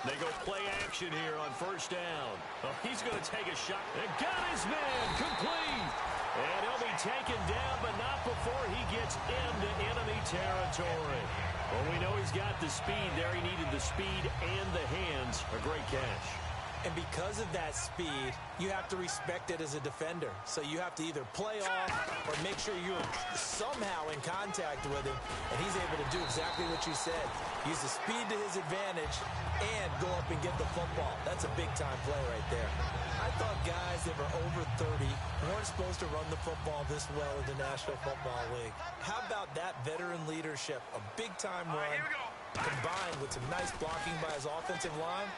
They go play action here on first down. Oh, he's going to take a shot. And got his man complete. And he'll be taken down, but not before he gets into enemy territory. Well, we know he's got the speed there. He needed the speed and the hands. A great catch. And because of that speed, you have to respect it as a defender. So you have to either play off or make sure you're somehow in contact with him. And he's able to do exactly what you said. Use the speed to his advantage and go up and get the football. That's a big-time play right there. I thought guys that were over 30 weren't supposed to run the football this well in the National Football League. How about that veteran leadership? A big-time run combined with some nice blocking by his offensive line,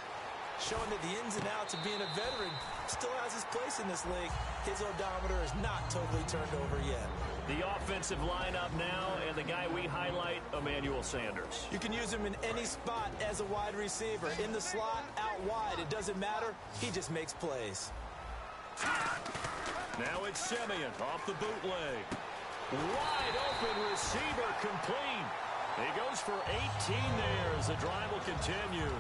showing that the ins and outs of being a veteran still has his place in this league. His odometer is not totally turned over yet. The offensive lineup now, and the guy we highlight, Emmanuel Sanders. You can use him in any spot as a wide receiver. In the slot, out wide, it doesn't matter. He just makes plays. Now it's Simeon off the bootleg. Wide open receiver complete. He goes for 18 there as the drive will continue.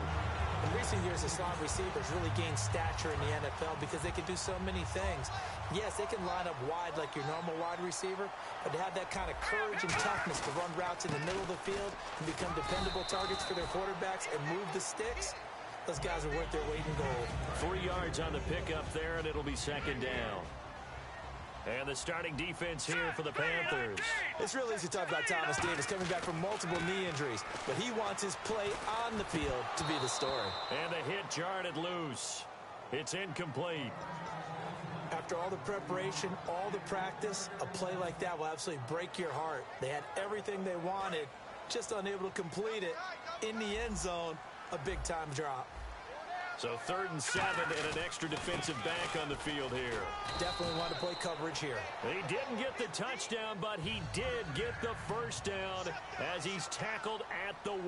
In recent years, the slot receivers really gained stature in the NFL because they can do so many things. Yes, they can line up wide like your normal wide receiver, but to have that kind of courage and toughness to run routes in the middle of the field and become dependable targets for their quarterbacks and move the sticks, those guys are worth their weight in gold. 3 yards on the pickup there, and it'll be second down. And the starting defense here for the Panthers. It's real easy to talk about Thomas Davis coming back from multiple knee injuries, but he wants his play on the field to be the story. And the hit jarred it loose. It's incomplete. After all the preparation, all the practice, a play like that will absolutely break your heart. They had everything they wanted, just unable to complete it. In the end zone, a big-time drop. So 3rd and 7 and an extra defensive back on the field here. Definitely want to play coverage here. He didn't get the touchdown, but he did get the first down as he's tackled at the 1.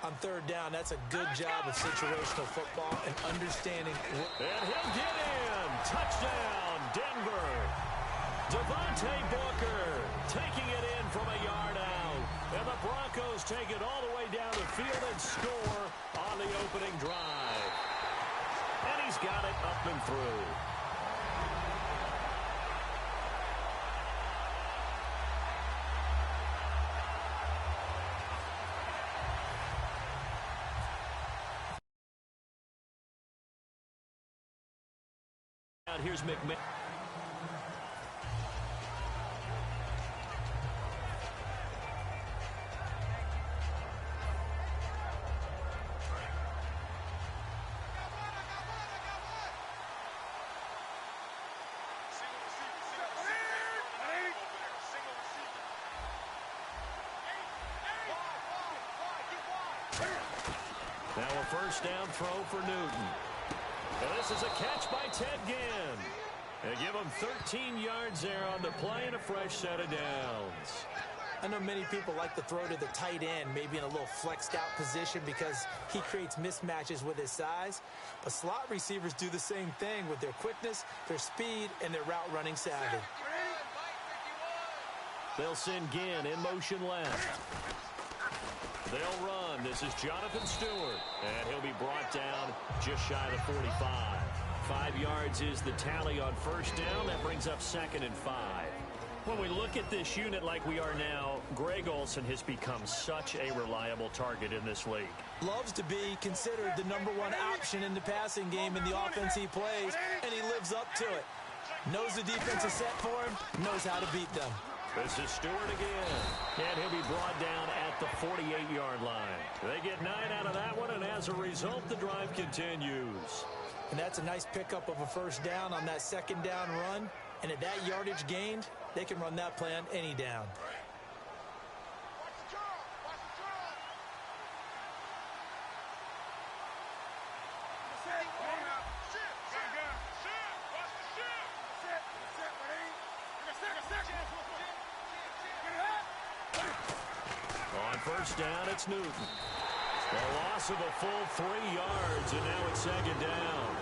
On 3rd down, that's a good job of situational football and understanding. And he'll get in. Touchdown, Denver. Devontae Booker taking it in from a yard out. And the Broncos take it all the way down the field and score on the opening drive. And he's got it up and through. Here's McMahon. Now a first down throw for Newton. And this is a catch by Ted Ginn. They give him 13 yards there on the play and a fresh set of downs. I know many people like to throw to the tight end, maybe in a little flexed out position because he creates mismatches with his size. But slot receivers do the same thing with their quickness, their speed, and their route running savvy. They'll send Ginn in motion left. They'll run. This is Jonathan Stewart. And he'll be brought down just shy of the 45. 5 yards is the tally on first down. That brings up 2nd and 5. When we look at this unit like we are now, Greg Olsen has become such a reliable target in this league. Loves to be considered the #1 option in the passing game in the offense he plays, and he lives up to it. Knows the defense is set for him, knows how to beat them. This is Stewart again, and he'll be brought down at the 48-yard line. They get 9 out of that one, and as a result, the drive continues. And that's a nice pickup of a first down on that 2nd down run. And at that yardage gained, they can run that play on any down. On first down, it's Newton. A loss of a full 3 yards, and now it's 2nd down.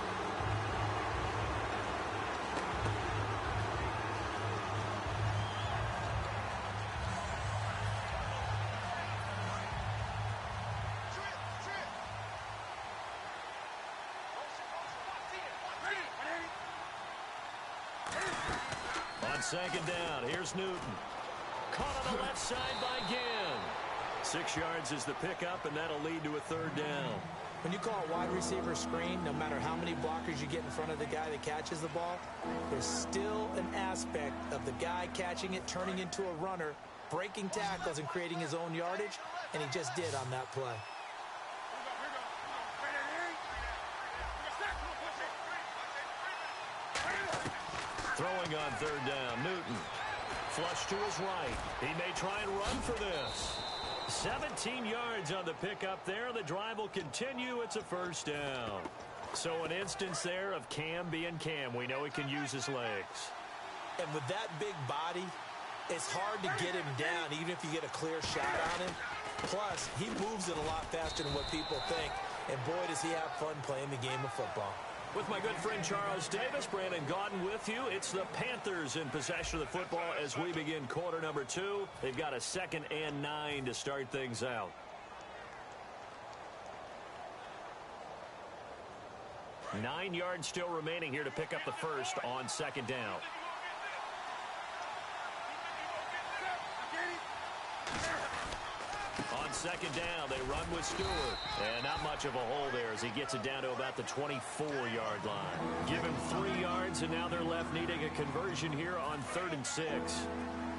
second down. Here's Newton. Caught on the left side by Ginn. 6 yards is the pickup, and that'll lead to a third down. When you call a wide receiver screen, no matter how many blockers you get in front of the guy that catches the ball, there's still an aspect of the guy catching it, turning into a runner, breaking tackles and creating his own yardage, and he just did on that play. Throwing on third down, Newton. Flush to his right. He may try and run for this. 17 yards on the pickup there. The drive will continue. It's a first down. So an instance there of Cam being Cam. We know he can use his legs. And with that big body, it's hard to get him down, even if you get a clear shot on him. Plus, he moves it a lot faster than what people think. And boy, does he have fun playing the game of football. With my good friend Charles Davis, Brandon Gaudin with you. It's the Panthers in possession of the football as we begin quarter number 2. They've got a 2nd and 9 to start things out. Nine yards still remaining here to pick up the first on second down. On second down, they run with Stewart. And not much of a hole there as he gets it down to about the 24-yard line. Give him 3 yards, and now they're left needing a conversion here on 3rd and 6.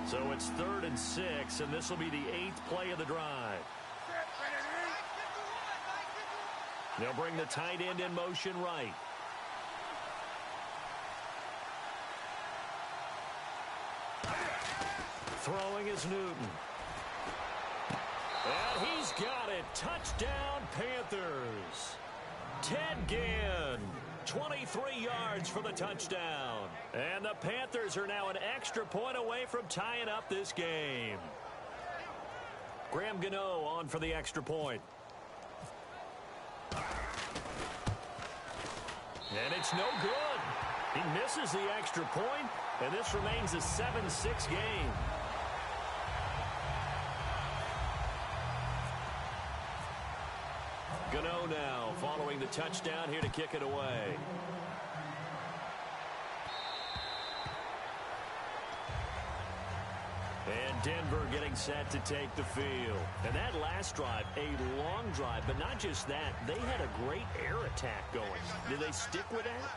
So it's 3rd and 6, and this will be the 8th play of the drive. They'll bring the tight end in motion right. Throwing is Newton. And he's got it. Touchdown, Panthers. Ted Ginn, 23 yards for the touchdown. And the Panthers are now an extra point away from tying up this game. Graham Gano on for the extra point. And it's no good. He misses the extra point, and this remains a 7-6 game. Gano now following the touchdown here to kick it away. And Denver getting set to take the field. And that last drive, a long drive, but not just that. They had a great air attack going. Did they stick with that?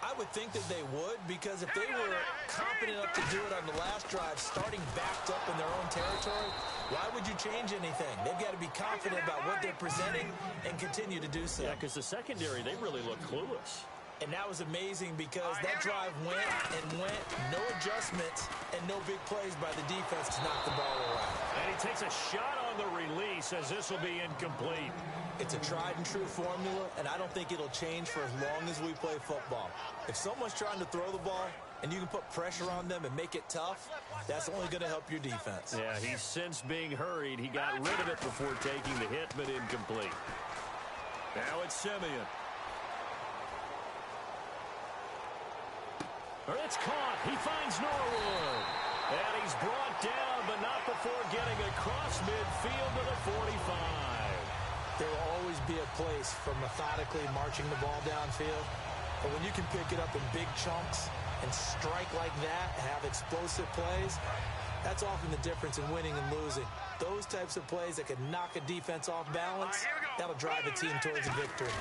I would think that they would, because if they were confident enough to do it on the last drive, starting backed up in their own territory, why would you change anything? They've got to be confident about what they're presenting and continue to do so. Yeah, because the secondary, they really look clueless. And that was amazing because that drive went and went, no adjustments, and no big plays by the defense to knock the ball away. And he takes a shot on the release as this will be incomplete. It's a tried-and-true formula, and I don't think it'll change for as long as we play football. If someone's trying to throw the ball and you can put pressure on them and make it tough, that's only going to help your defense. Yeah, he's since being hurried. He got rid of it before taking the hit, but incomplete. Now it's Simeon. It's caught. He finds Norwood. And he's brought down, but not before getting across midfield to the 45. There will always be a place for methodically marching the ball downfield. But when you can pick it up in big chunks and strike like that, have explosive plays, that's often the difference in winning and losing. Those types of plays that can knock a defense off balance, that'll drive a team towards a victory.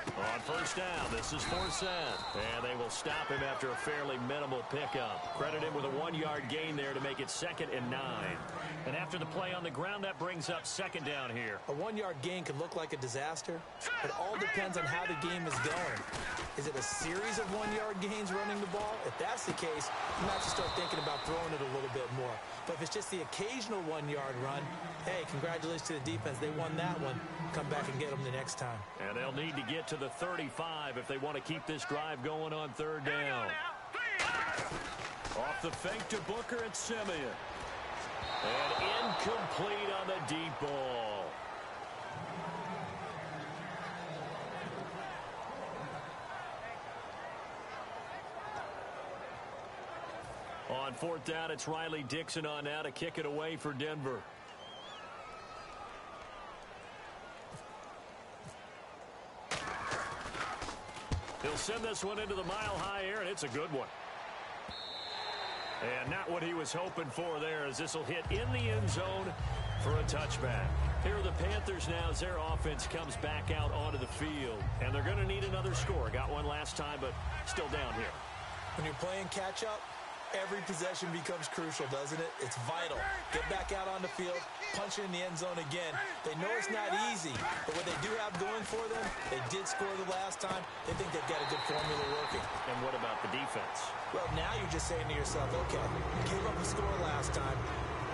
On first down, this is Forsett. And they will stop him after a fairly minimal pickup. Credit him with a 1-yard gain there to make it 2nd and 9. And after the play on the ground, that brings up second down here. A 1-yard gain can look like a disaster. It all depends on how the game is going. Is it a series of 1-yard gains running the ball? If that's the case, you might have to start thinking about throwing it a little bit more. But if it's just the occasional 1-yard run, hey, congratulations to the defense. They won that one. Come back and get them the next time. And they'll need to get to the 35 if they want to keep this drive going on third down. Off the fake to Booker and Simeon. And incomplete on the deep ball. On fourth down, it's Riley Dixon on now to kick it away for Denver. He'll send this one into the mile-high air, and it's a good one. And not what he was hoping for there, as this will hit in the end zone for a touchback. Here are the Panthers now as their offense comes back out onto the field. And they're going to need another score. Got one last time, but still down here. When you're playing catch-up, every possession becomes crucial, doesn't it? It's vital. Get back out on the field, punch it in the end zone again. They know it's not easy, but what they do have going for them, they did score the last time. They think they've got a good formula working. And what about the defense? Well, now you're just saying to yourself, okay, gave up a score last time.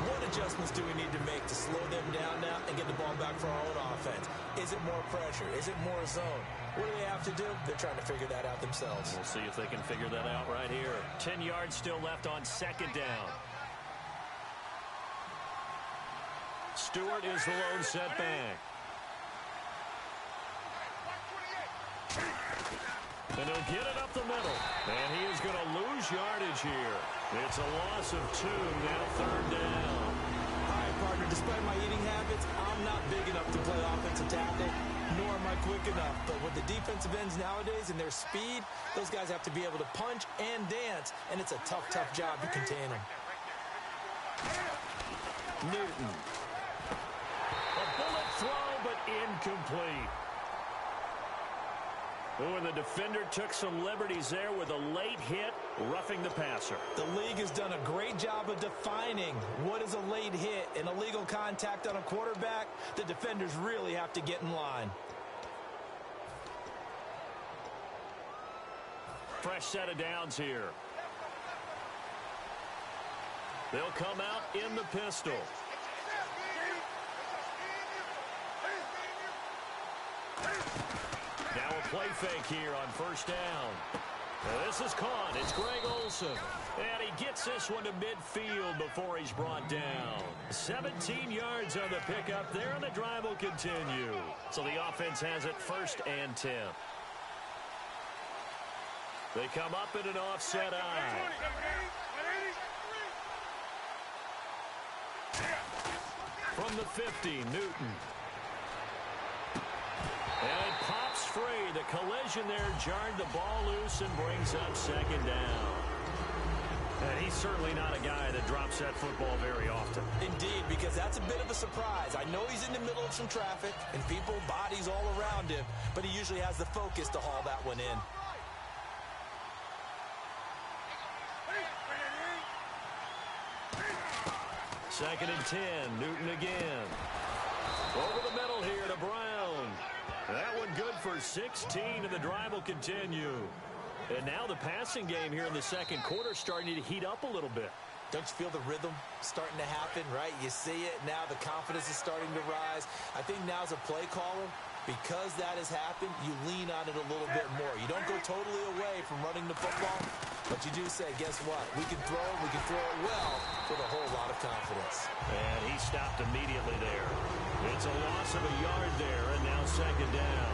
What adjustments do we need to make to slow them down now and get the ball back for our own offense? Is it more pressure? Is it more zone? What do they have to do? They're trying to figure that out themselves. We'll see if they can figure that out right here. 10 yards still left on second down. Stewart is the lone setback. And he'll get it up the middle. And he is going to lose yardage here. It's a loss of 2, now third down. All right, partner, despite my eating habits, I'm not big enough to play offensive tackle, nor am I quick enough. But with the defensive ends nowadays and their speed, those guys have to be able to punch and dance, and it's a tough, tough job to contain them. Newton. A bullet throw, but incomplete. Oh, and the defender took some liberties there with a late hit, roughing the passer. The league has done a great job of defining what is a late hit. An illegal contact on a quarterback, the defenders really have to get in line. Fresh set of downs here. They'll come out in the pistol. Now a play fake here on first down. Now this is caught. It's Greg Olsen. And he gets this one to midfield before he's brought down. 17 yards on the pickup there, and the drive will continue. So the offense has it 1st and 10. They come up in an offset eye. From the 50, Newton. And it pops free. The collision there jarred the ball loose and brings up second down. And he's certainly not a guy that drops that football very often. Indeed, because that's a bit of a surprise. I know he's in the middle of some traffic and people, bodies all around him, but he usually has the focus to haul that one in. Second and 10, Newton again. Over the middle here to Brown. That one good for 16, and the drive will continue. And now the passing game here in the second quarter starting to heat up a little bit. Don't you feel the rhythm starting to happen, right? You see it, now the confidence is starting to rise. I think now as a play caller, because that has happened, you lean on it a little bit more. You don't go totally away from running the football, but you do say, guess what? We can throw it well with a whole lot of confidence. And he stopped immediately there. It's a loss of a yard there, and now second down.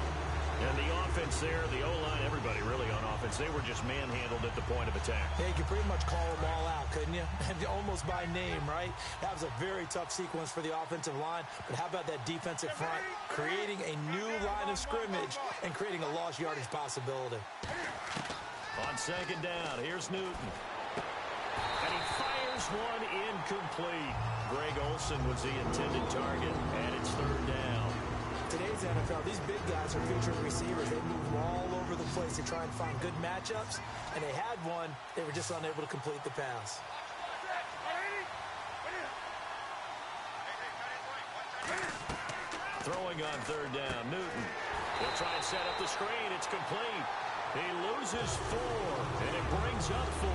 And the offense there, the O-line, everybody really on offense, they were just manhandled at the point of attack. Yeah, you could pretty much call them all out, couldn't you? Almost by name, right? That was a very tough sequence for the offensive line. But how about that defensive front? Creating a new line of scrimmage and creating a lost yardage possibility. On second down, here's Newton. And he fires one incomplete. Greg Olsen was the intended target, and it's third down. Today's NFL, these big guys are featuring receivers. They move all over the place to try and find good matchups, and they had one. They were just unable to complete the pass. Throwing on third down, Newton. He'll try and set up the screen. It's complete. He loses 4, and it brings up 4.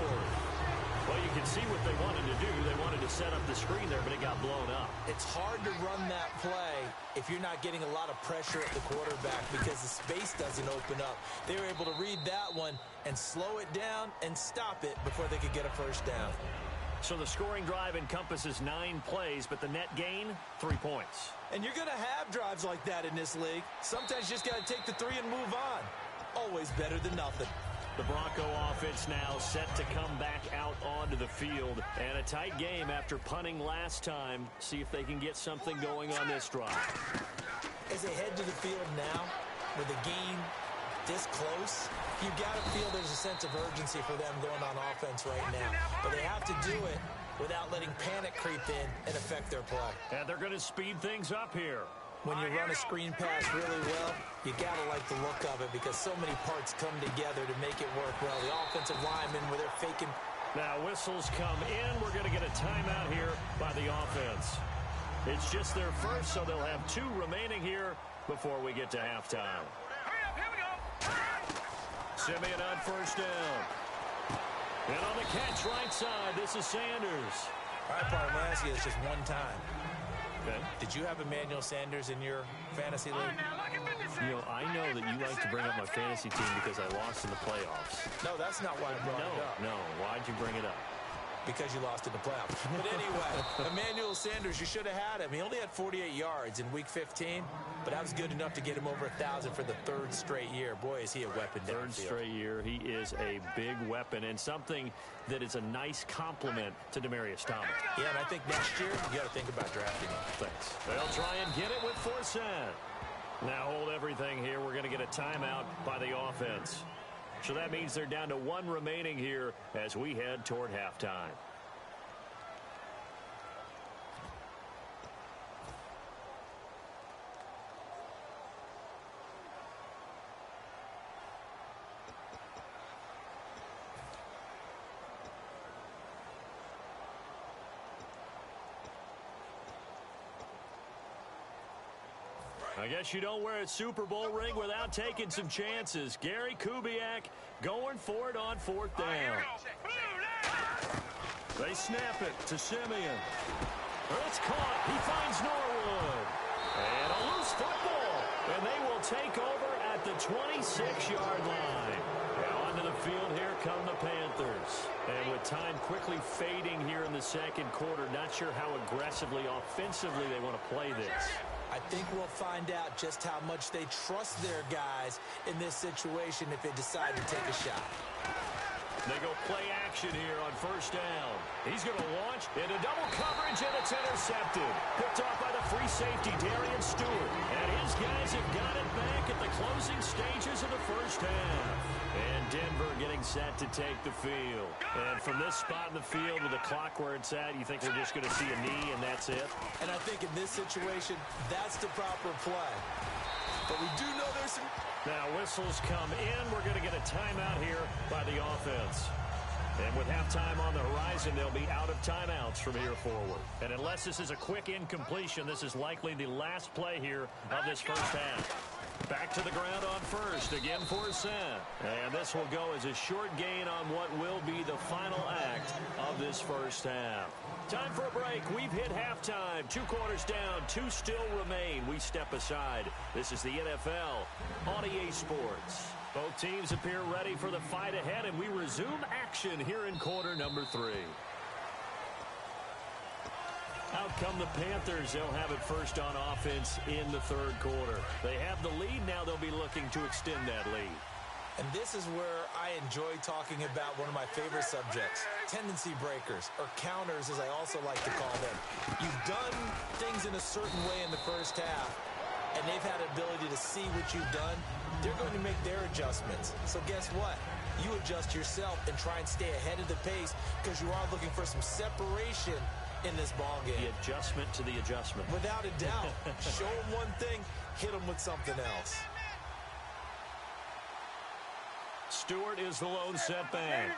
Well, you can see what they wanted to do. They wanted to set up the screen there, but it got blown up. It's hard to run that play if you're not getting a lot of pressure at the quarterback because the space doesn't open up. They were able to read that one and slow it down and stop it before they could get a first down. So the scoring drive encompasses 9 plays, but the net gain, 3 points. And you're going to have drives like that in this league. Sometimes you just got to take the 3 and move on. Always better than nothing. The Bronco offense now set to come back out onto the field. And a tight game after punting last time. See if they can get something going on this drive. As they head to the field now with a gain this close, you got to feel there's a sense of urgency for them going on offense right now. But they have to do it without letting panic creep in and affect their play. And they're going to speed things up here. When you run a screen pass really well, you got to like the look of it because so many parts come together to make it work well. The offensive linemen, where they're faking. Now whistles come in. We're going to get a timeout here by the offense. It's just their first, so they'll have 2 remaining here before we get to halftime. Here we go. Simeon on first down. And on the catch right side, this is Sanders. All right, Paul, I'm going to ask you this just one time. Okay. Did you have Emmanuel Sanders in your fantasy league? You know, I know that you like to bring up my fantasy team because I lost in the playoffs. No, that's not why I brought it up. No. Why'd you bring it up? Because you lost in the playoffs. But anyway, Emmanuel Sanders, you should have had him. He only had 48 yards in Week 15, but that was good enough to get him over 1,000 for the 3rd straight year. Boy, is he a weapon downfield. 3rd straight year. He is a big weapon and something that is a nice compliment to Demaryius Thomas. Yeah, and I think next year, you got to think about drafting him. Thanks. They'll try and get it with Forsett. Now hold everything here. We're going to get a timeout by the offense. So that means they're down to 1 remaining here as we head toward halftime. I guess you don't wear a Super Bowl ring without taking some chances. Gary Kubiak going for it on 4th down. They snap it to Simeon. It's caught. He finds Norwood. And a loose football. And they will take over at the 26-yard line. Now onto the field, here come the Panthers. And with time quickly fading here in the 2nd quarter, not sure how aggressively, offensively they want to play this. I think we'll find out just how much they trust their guys in this situation if they decide to take a shot. They go play action here on 1st down. He's going to launch into double coverage, and it's intercepted. Picked off by the free safety, Darian Stewart. And his guys have got it back at the closing stages of the 1st half. And Denver getting set to take the field. And from this spot in the field with the clock where it's at, you think we're just going to see a knee and that's it? And I think in this situation, that's the proper play. But we do know there's some... Now whistles come in. We're going to get a timeout here by the offense. And with halftime on the horizon, they'll be out of timeouts from here forward. And unless this is a quick incompletion, this is likely the last play here of this 1st half. Back to the ground on 1st, again Forsett. And this will go as a short gain on what will be the final act of this 1st half. Time for a break. We've hit halftime. 2 quarters down, 2 still remain. We step aside. This is the NFL on EA Sports. Both teams appear ready for the fight ahead, and we resume action here in quarter number 3. Out come the Panthers. They'll have it first on offense in the 3rd quarter. They have the lead. Now they'll be looking to extend that lead. And this is where I enjoy talking about one of my favorite subjects, tendency breakers, or counters as I also like to call them. You've done things in a certain way in the 1st half, and they've had the ability to see what you've done. They're going to make their adjustments. So guess what? You adjust yourself and try and stay ahead of the pace because you are looking for some separation in this ball game. The adjustment to the adjustment. Without a doubt. Show them one thing, hit them with something else. Stewart is the lone setback.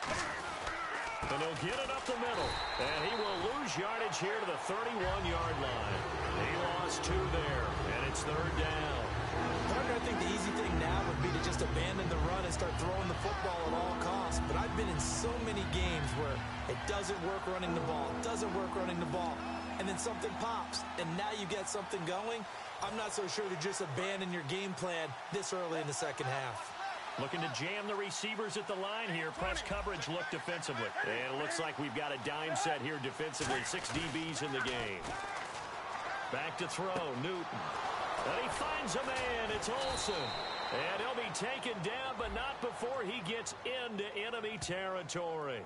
And he'll get it up the middle. And he will lose yardage here to the 31-yard line. He lost 2 there, and it's 3rd down. Partner, I think the easy thing now would be to just abandon the run and start throwing the football at all costs. But I've been in so many games where it doesn't work running the ball, and then something pops, and now you get something going. I'm not so sure to just abandon your game plan this early in the 2nd half. Looking to jam the receivers at the line here. Press coverage look defensively. And it looks like we've got a dime set here defensively. 6 DBs in the game. Back to throw, Newton. And he finds a man. It's Olsen. And he'll be taken down, but not before he gets into enemy territory.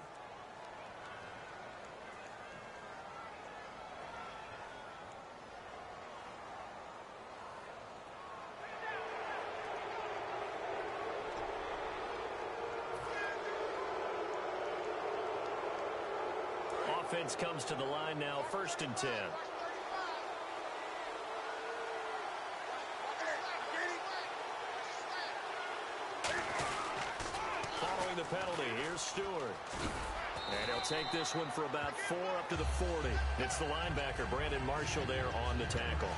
offense comes to the line now, 1st and 10. Following the penalty, here's Stewart. And he'll take this one for about 4 up to the 40. It's the linebacker, Brandon Marshall, there on the tackle.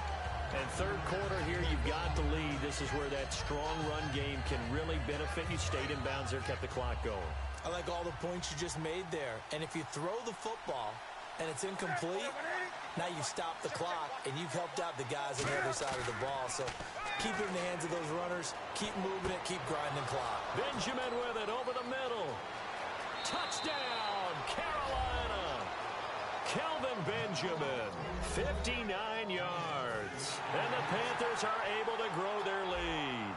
And third quarter here, you've got the lead. This is where that strong run game can really benefit you. Stayed in bounds there, kept the clock going. I like all the points you just made there. And if you throw the football and it's incomplete, now you've stopped the clock and you've helped out the guys on the other side of the ball. So keep it in the hands of those runners. Keep moving it. Keep grinding clock. Benjamin with it over the middle. Touchdown, Carolina. Kelvin Benjamin, 59 yards. And the Panthers are able to grow their lead.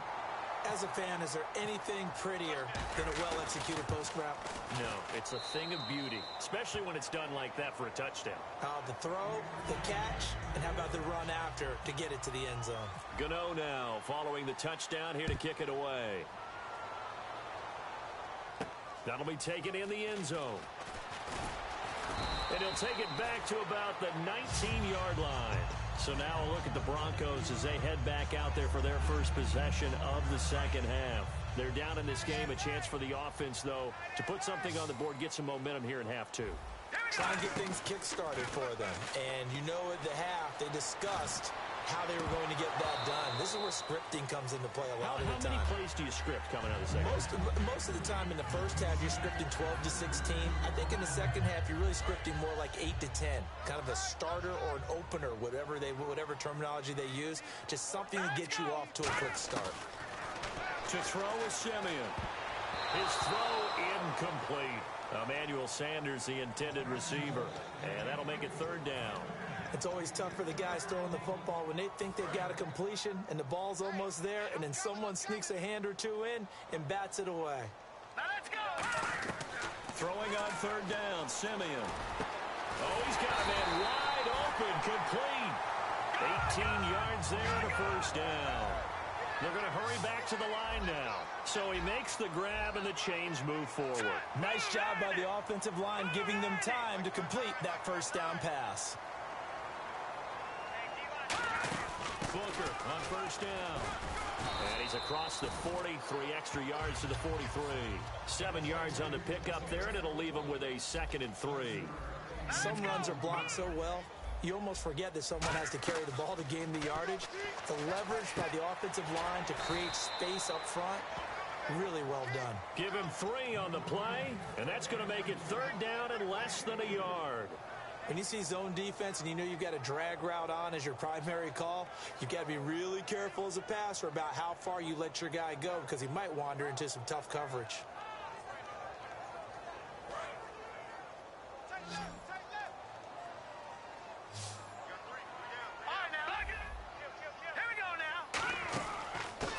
As a fan, is there anything prettier than a well-executed post route? No, it's a thing of beauty, especially when it's done like that for a touchdown. The throw, the catch, and how about the run after to get it to the end zone? Gano now following the touchdown here to kick it away. That'll be taken in the end zone. And he'll take it back to about the 19-yard line. So now a look at the Broncos as they head back out there for their first possession of the second half. They're down in this game. A chance for the offense, though, to put something on the board, get some momentum here in half 2. Try and get things kick-started for them. And you know at the half, they discussed how they were going to get that done. This is where scripting comes into play a lot of the time. How many plays do you script coming out of the second half? Most of the time in the first half, you're scripting 12 to 16. I think in the second half, you're really scripting more like 8 to 10. Kind of a starter or an opener, whatever terminology they use. Just something to get you off to a quick start. To throw is Simeon. His throw incomplete. Emmanuel Sanders, the intended receiver. And that'll make it 3rd down. It's always tough for the guys throwing the football when they think they've got a completion and the ball's almost there, and then someone sneaks a hand or two in and bats it away. Now let's go. Throwing on 3rd down, Simeon. Oh, he's got a man wide open, complete. 18 yards there and a 1st down. They're going to hurry back to the line now. So he makes the grab and the chains move forward. Nice job by the offensive line giving them time to complete that 1st down pass. Booker on 1st down. And he's across the 40, 3 extra yards to the 43. 7 yards on the pickup there, and it'll leave him with a 2nd and 3. Some runs are blocked so well, you almost forget that someone has to carry the ball to gain the yardage. The leverage by the offensive line to create space up front, really well done. Give him 3 on the play, and that's going to make it 3rd down and less than a yard. When you see zone defense and you know you've got a drag route on as your primary call, you've got to be really careful as a passer about how far you let your guy go because he might wander into some tough coverage.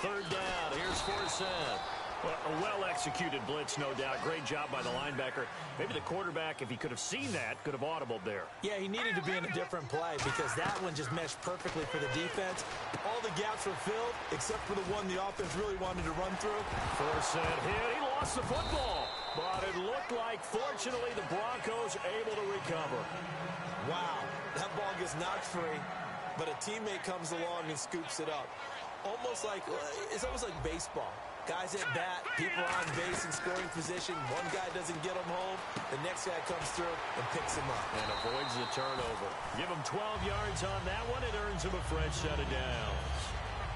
Third down. Here's Forsett. Well, a well-executed blitz, no doubt. Great job by the linebacker. Maybe the quarterback, if he could have seen that, could have audibled there. Yeah, he needed to be in a different play because that one just meshed perfectly for the defense. All the gaps were filled except for the one the offense really wanted to run through. Forsett hit. He lost the football. But it looked like, fortunately, the Broncos able to recover. Wow, that ball gets knocked free, but a teammate comes along and scoops it up. It's almost like baseball. Guys at bat, people on base in scoring position. One guy doesn't get him home. The next guy comes through and picks him up. And avoids the turnover. Give him 12 yards on that one. It earns him a fresh set of downs.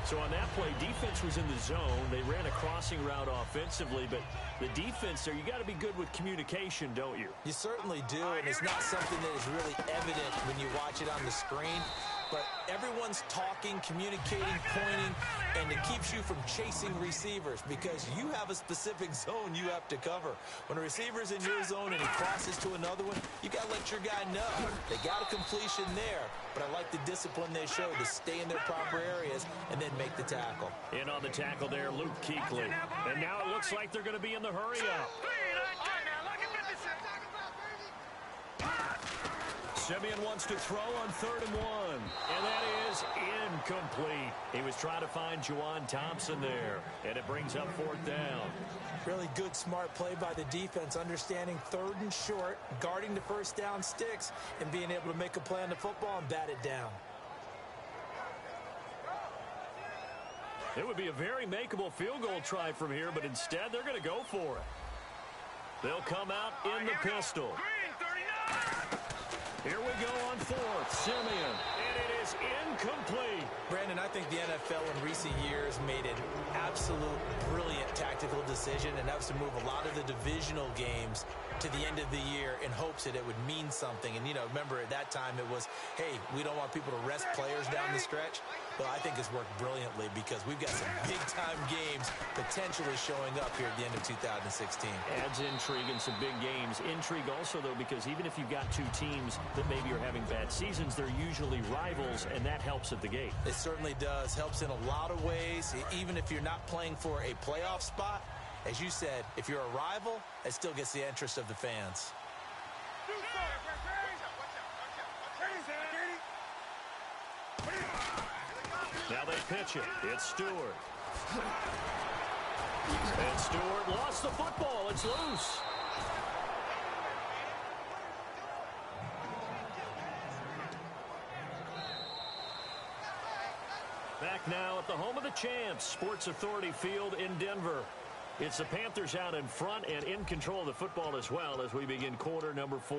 So on that play, defense was in the zone. They ran a crossing route offensively, but the defense there, you got to be good with communication, don't you? You certainly do, and it's not something that is really evident when you watch it on the screen. But everyone's talking, communicating, pointing, and it keeps you from chasing receivers because you have a specific zone you have to cover. When a receiver's in your zone and he crosses to another one, you got to let your guy know. They got a completion there, but I like the discipline they show to stay in their proper areas and then make the tackle. In on the tackle there, Luke Kuechly. And now it looks like they're going to be in the hurry-up. Simeon wants to throw on 3rd and 1. And that is incomplete. He was trying to find Juwan Thompson there. And it brings up 4th down. Really good, smart play by the defense, understanding 3rd and short, guarding the first down sticks, and being able to make a play on the football and bat it down. It would be a very makeable field goal try from here, but instead they're going to go for it. They'll come out in the pistol. Here we go on 4th. Simeon. And it is incomplete. Brandon, I think the NFL in recent years made an absolute brilliant tactical decision, and that was to move a lot of the divisional games to the end of the year in hopes that it would mean something. And, you know, remember at that time it was, hey, we don't want people to rest players down the stretch. Well, I think it's worked brilliantly because we've got some big-time games potentially showing up here at the end of 2016. Adds intrigue in some big games. Intrigue also, though, because even if you've got two teams that maybe are having bad seasons, they're usually rivals, and that helps at the gate. It certainly does. Helps in a lot of ways. Even if you're not playing for a playoff spot, as you said, if you're a rival, it still gets the interest of the fans. Now they pitch it. It's Stewart. And Stewart lost the football. It's loose. Back now at the home of the champs, Sports Authority Field in Denver. It's the Panthers out in front and in control of the football as well as we begin quarter number 4.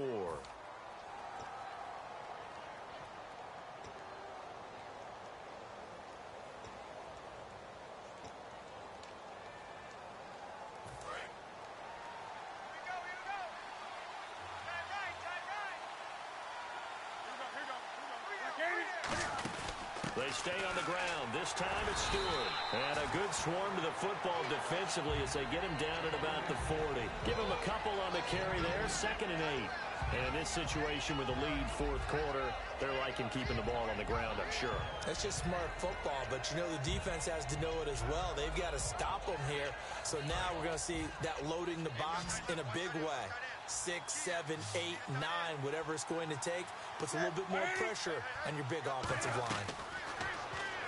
They stay on the ground. This time it's Stewart. And a good swarm to the football defensively as they get him down at about the 40. Give him a couple on the carry there. 2nd and 8. And in this situation with the lead 4th quarter, they're liking keeping the ball on the ground, I'm sure. That's just smart football, but you know the defense has to know it as well. They've got to stop them here. So now we're going to see that loading the box in a big way. 6, 7, 8, 9, whatever it's going to take, puts a little bit more pressure on your big offensive line.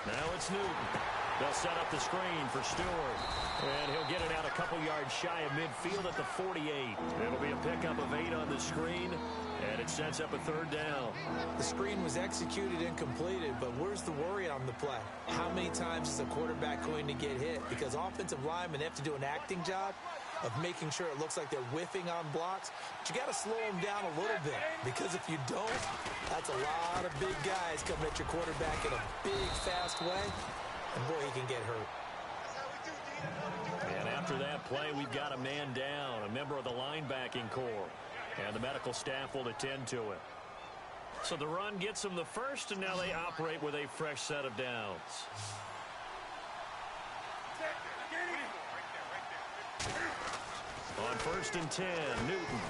Now it's Newton. They'll set up the screen for Stewart. And he'll get it out a couple yards shy of midfield at the 48. It'll be a pickup of 8 on the screen, and it sets up a 3rd down. The screen was executed and completed, but where's the worry on the play? How many times is a quarterback going to get hit? Because offensive linemen have to do an acting job of making sure it looks like they're whiffing on blocks. But you got to slow them down a little bit, because if you don't, that's a lot of big guys coming at your quarterback in a big, fast way, and boy, he can get hurt. And after that play, we've got a man down, a member of the linebacking corps, and the medical staff will attend to it. So the run gets them the first, and now they operate with a fresh set of downs. On 1st and 10, Newton.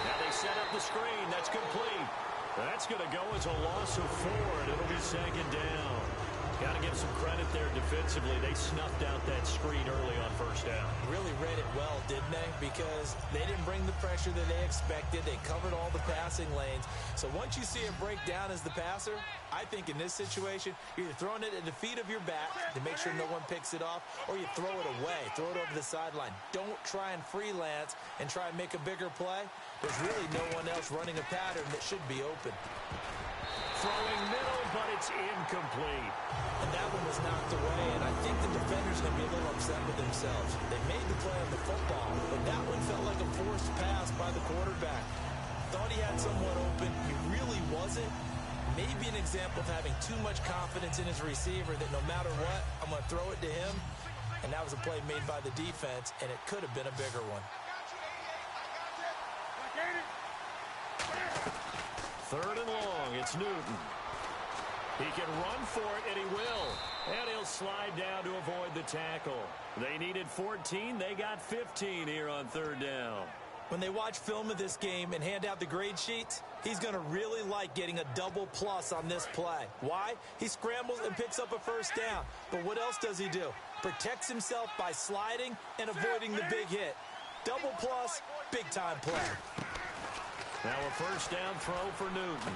Now they set up the screen. That's complete. That's going to go as a loss of 4, and it'll be 2nd down. Got to give some credit there defensively. They snuffed out that screen early on 1st down. Really read it well, didn't they? Because they didn't bring the pressure that they expected. They covered all the passing lanes. So once you see it break down as the passer, I think in this situation, you're either throwing it at the feet of your back to make sure no one picks it off, or you throw it away, throw it over the sideline. Don't try and freelance and try and make a bigger play. There's really no one else running a pattern that should be open. Throwing middle, but it's incomplete. And that one was knocked away, and I think the defender's going to be a little upset with themselves. They made the play on the football, but that one felt like a forced pass by the quarterback. Thought he had someone open. He really wasn't. Maybe an example of having too much confidence in his receiver that no matter what, I'm going to throw it to him. And that was a play made by the defense, and it could have been a bigger one. 3rd and long, it's Newton. He can run for it, and he will. And he'll slide down to avoid the tackle. They needed 14. They got 15 here on 3rd down. When they watch film of this game and hand out the grade sheets, he's going to really like getting a double plus on this play. Why? He scrambles and picks up a 1st down. But what else does he do? Protects himself by sliding and avoiding the big hit. Double plus, big-time play. Now a first down throw for Newton.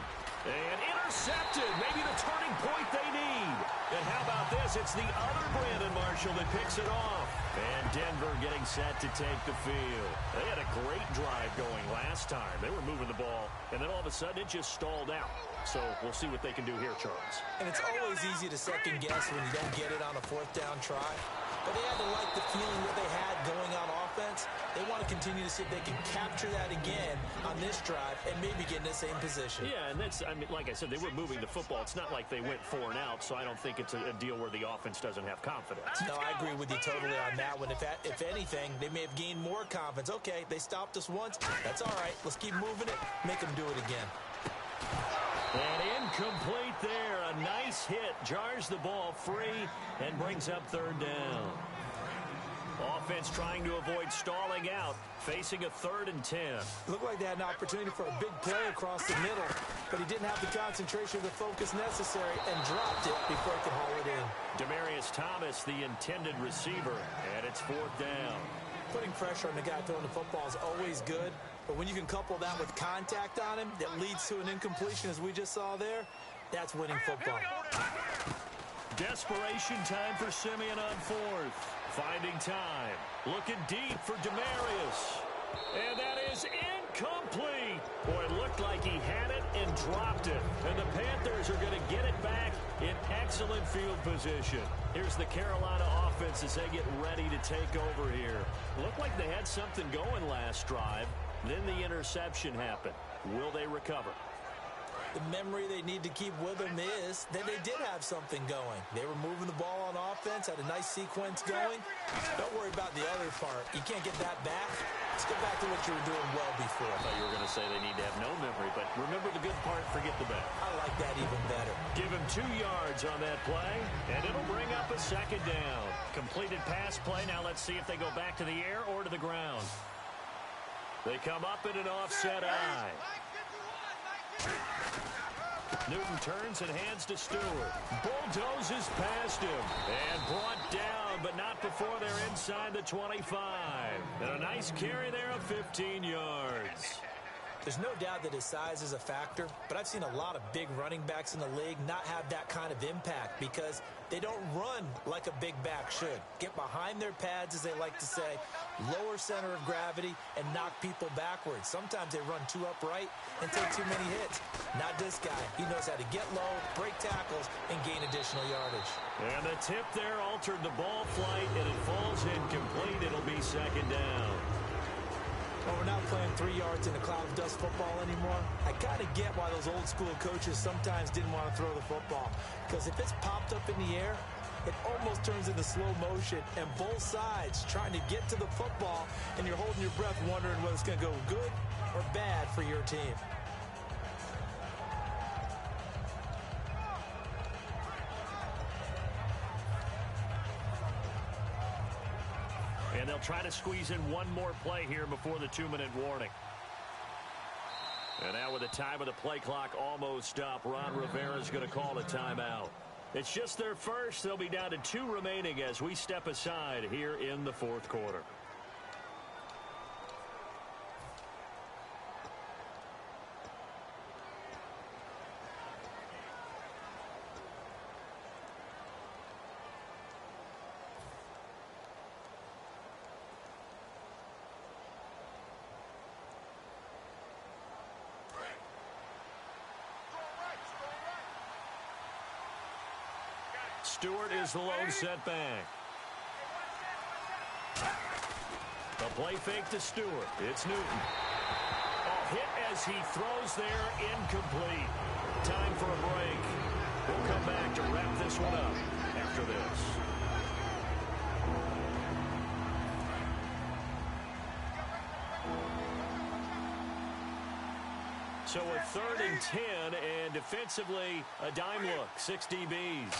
And intercepted. Maybe the turning point they need. And how about this? It's the other Brandon Marshall that picks it off. And Denver getting set to take the field. They had a great drive going last time. They were moving the ball, and then all of a sudden it just stalled out. So we'll see what they can do here, Charles. And it's always easy to second guess when you don't get it on a fourth down try. But they had to like the feeling that they had going on offense. They want to continue to see if they can capture that again on this drive and maybe get in the same position. Yeah, and that's, I mean, like I said, they were moving the football. It's not like they went 4 and out, so I don't think it's a deal where the offense doesn't have confidence. No, I agree with you totally on that one. If anything, they may have gained more confidence. Okay, they stopped us once. That's all right. Let's keep moving it. Make them do it again. And incomplete there. A nice hit. Jars the ball free and brings up third down. Offense trying to avoid stalling out. Facing a 3rd and 10. Looked like they had an opportunity for a big play across the middle, but he didn't have the concentration or the focus necessary and dropped it before he could haul it in. Demaryius Thomas, the intended receiver, and it's 4th down. Putting pressure on the guy throwing the football is always good, but when you can couple that with contact on him that leads to an incompletion, as we just saw there, that's winning football. Desperation time for Simeon on 4th. Finding time. Looking deep for Demaryius. And that is incomplete. Boy, it looked like he had it and dropped it. And the Panthers are going to get it back in excellent field position. Here's the Carolina offense as they get ready to take over here. Looked like they had something going last drive. Then the interception happened. Will they recover? The memory they need to keep with them is that they did have something going. They were moving the ball on offense, had a nice sequence going. Don't worry about the other part. You can't get that back. Let's go back to what you were doing well before. I thought you were going to say they need to have no memory, but remember the good part, forget the bad. I like that even better. Give him 2 yards on that play, and it'll bring up a 2nd down. Completed pass play. Now let's see if they go back to the air or to the ground. They come up in an offset eye. Newton turns and hands to Stewart. Bulldozes past him and brought down, but not before they're inside the 25. And a nice carry there of 15 yards. There's no doubt that his size is a factor, but I've seen a lot of big running backs in the league not have that kind of impact because they don't run like a big back should. Get behind their pads, as they like to say, lower center of gravity, and knock people backwards. Sometimes they run too upright and take too many hits. Not this guy. He knows how to get low, break tackles, and gain additional yardage. And the tip there altered the ball flight, and it falls incomplete. It'll be 2nd down. Well, we're not playing 3 yards in a cloud of dust football anymore. I kind of get why those old school coaches sometimes didn't want to throw the football. Because if it's popped up in the air, it almost turns into slow motion. And both sides trying to get to the football, and you're holding your breath wondering whether it's going to go good or bad for your team. And they'll try to squeeze in one more play here before the 2-minute warning. And now with the time of the play clock almost up, Ron Rivera's going to call a timeout. It's just their first. They'll be down to 2 remaining as we step aside here in the 4th quarter. Stewart is the lone setback. The play fake to Stewart. It's Newton. A hit as he throws there, incomplete. Time for a break. We'll come back to wrap this one up after this. So a 3rd and 10, and defensively, a dime look, 6 DBs.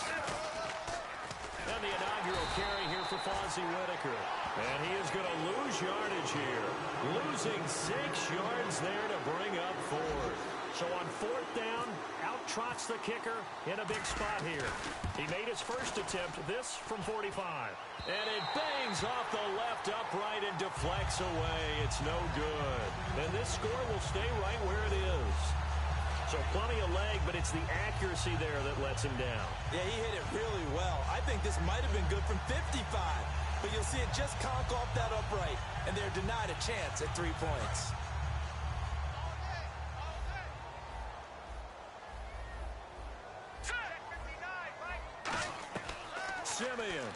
And the inaugural carry here for Fonzie Whitaker. And he is going to lose yardage here. Losing 6 yards there to bring up 4th. So on 4th down, out trots the kicker in a big spot here. He made his first attempt, this from 45. And it bangs off the left upright and deflects away. It's no good. And this score will stay right where it is. So plenty of leg, but it's the accuracy there that lets him down. Yeah, he hit it really well. I think this might have been good from 55. But you'll see it just conk off that upright, and they're denied a chance at 3 points. Simeon.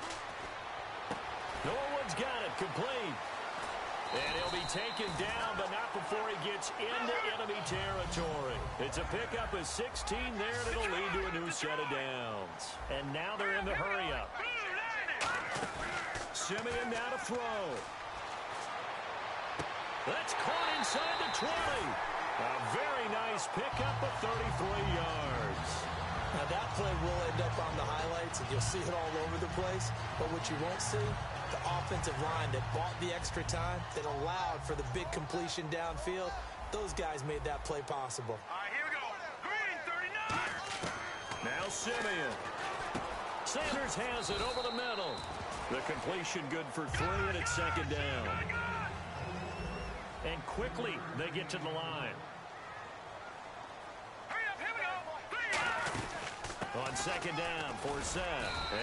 Norwood's got it, complete. And he'll be taken down, but not before he gets into enemy territory. It's a pickup of 16 there, and it'll lead to a new set of downs. And now they're in the hurry-up. Simeon now to throw. That's caught inside the 20. A very nice pickup of 33 yards. Now that play will end up on the highlights, and you'll see it all over the place. But what you won't see, the offensive line that bought the extra time, that allowed for the big completion downfield, those guys made that play possible. All right, here we go. Green, 39. Now Simeon. Sanders has it over the middle. The completion good for 3, and it's second down. And quickly they get to the line. Hurry up, here we go. On second down for Seth.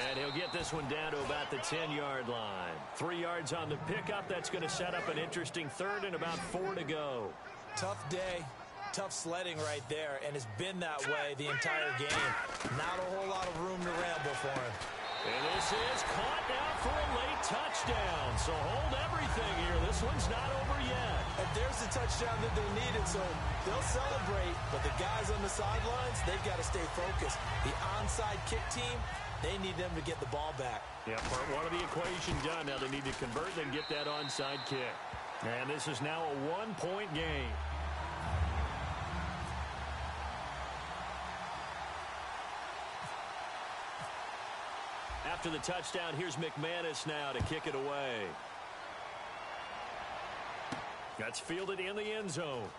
And he'll get this one down to about the 10-yard line. 3 yards on the pickup. That's going to set up an interesting third and about 4 to go. Tough day, tough sledding right there, and it's been that way the entire game. Not a whole lot of room to ramble for him. And this is caught now for a late touchdown. So hold everything here. This one's not over yet. And there's the touchdown that they needed, so they'll celebrate. But the guys on the sidelines, they've got to stay focused. The onside kick team, they need them to get the ball back. Yeah, part one of the equation done. Now they need to convert and get that onside kick. And this is now a 1-point game. After the touchdown, here's McManus now to kick it away. That's fielded in the end zone.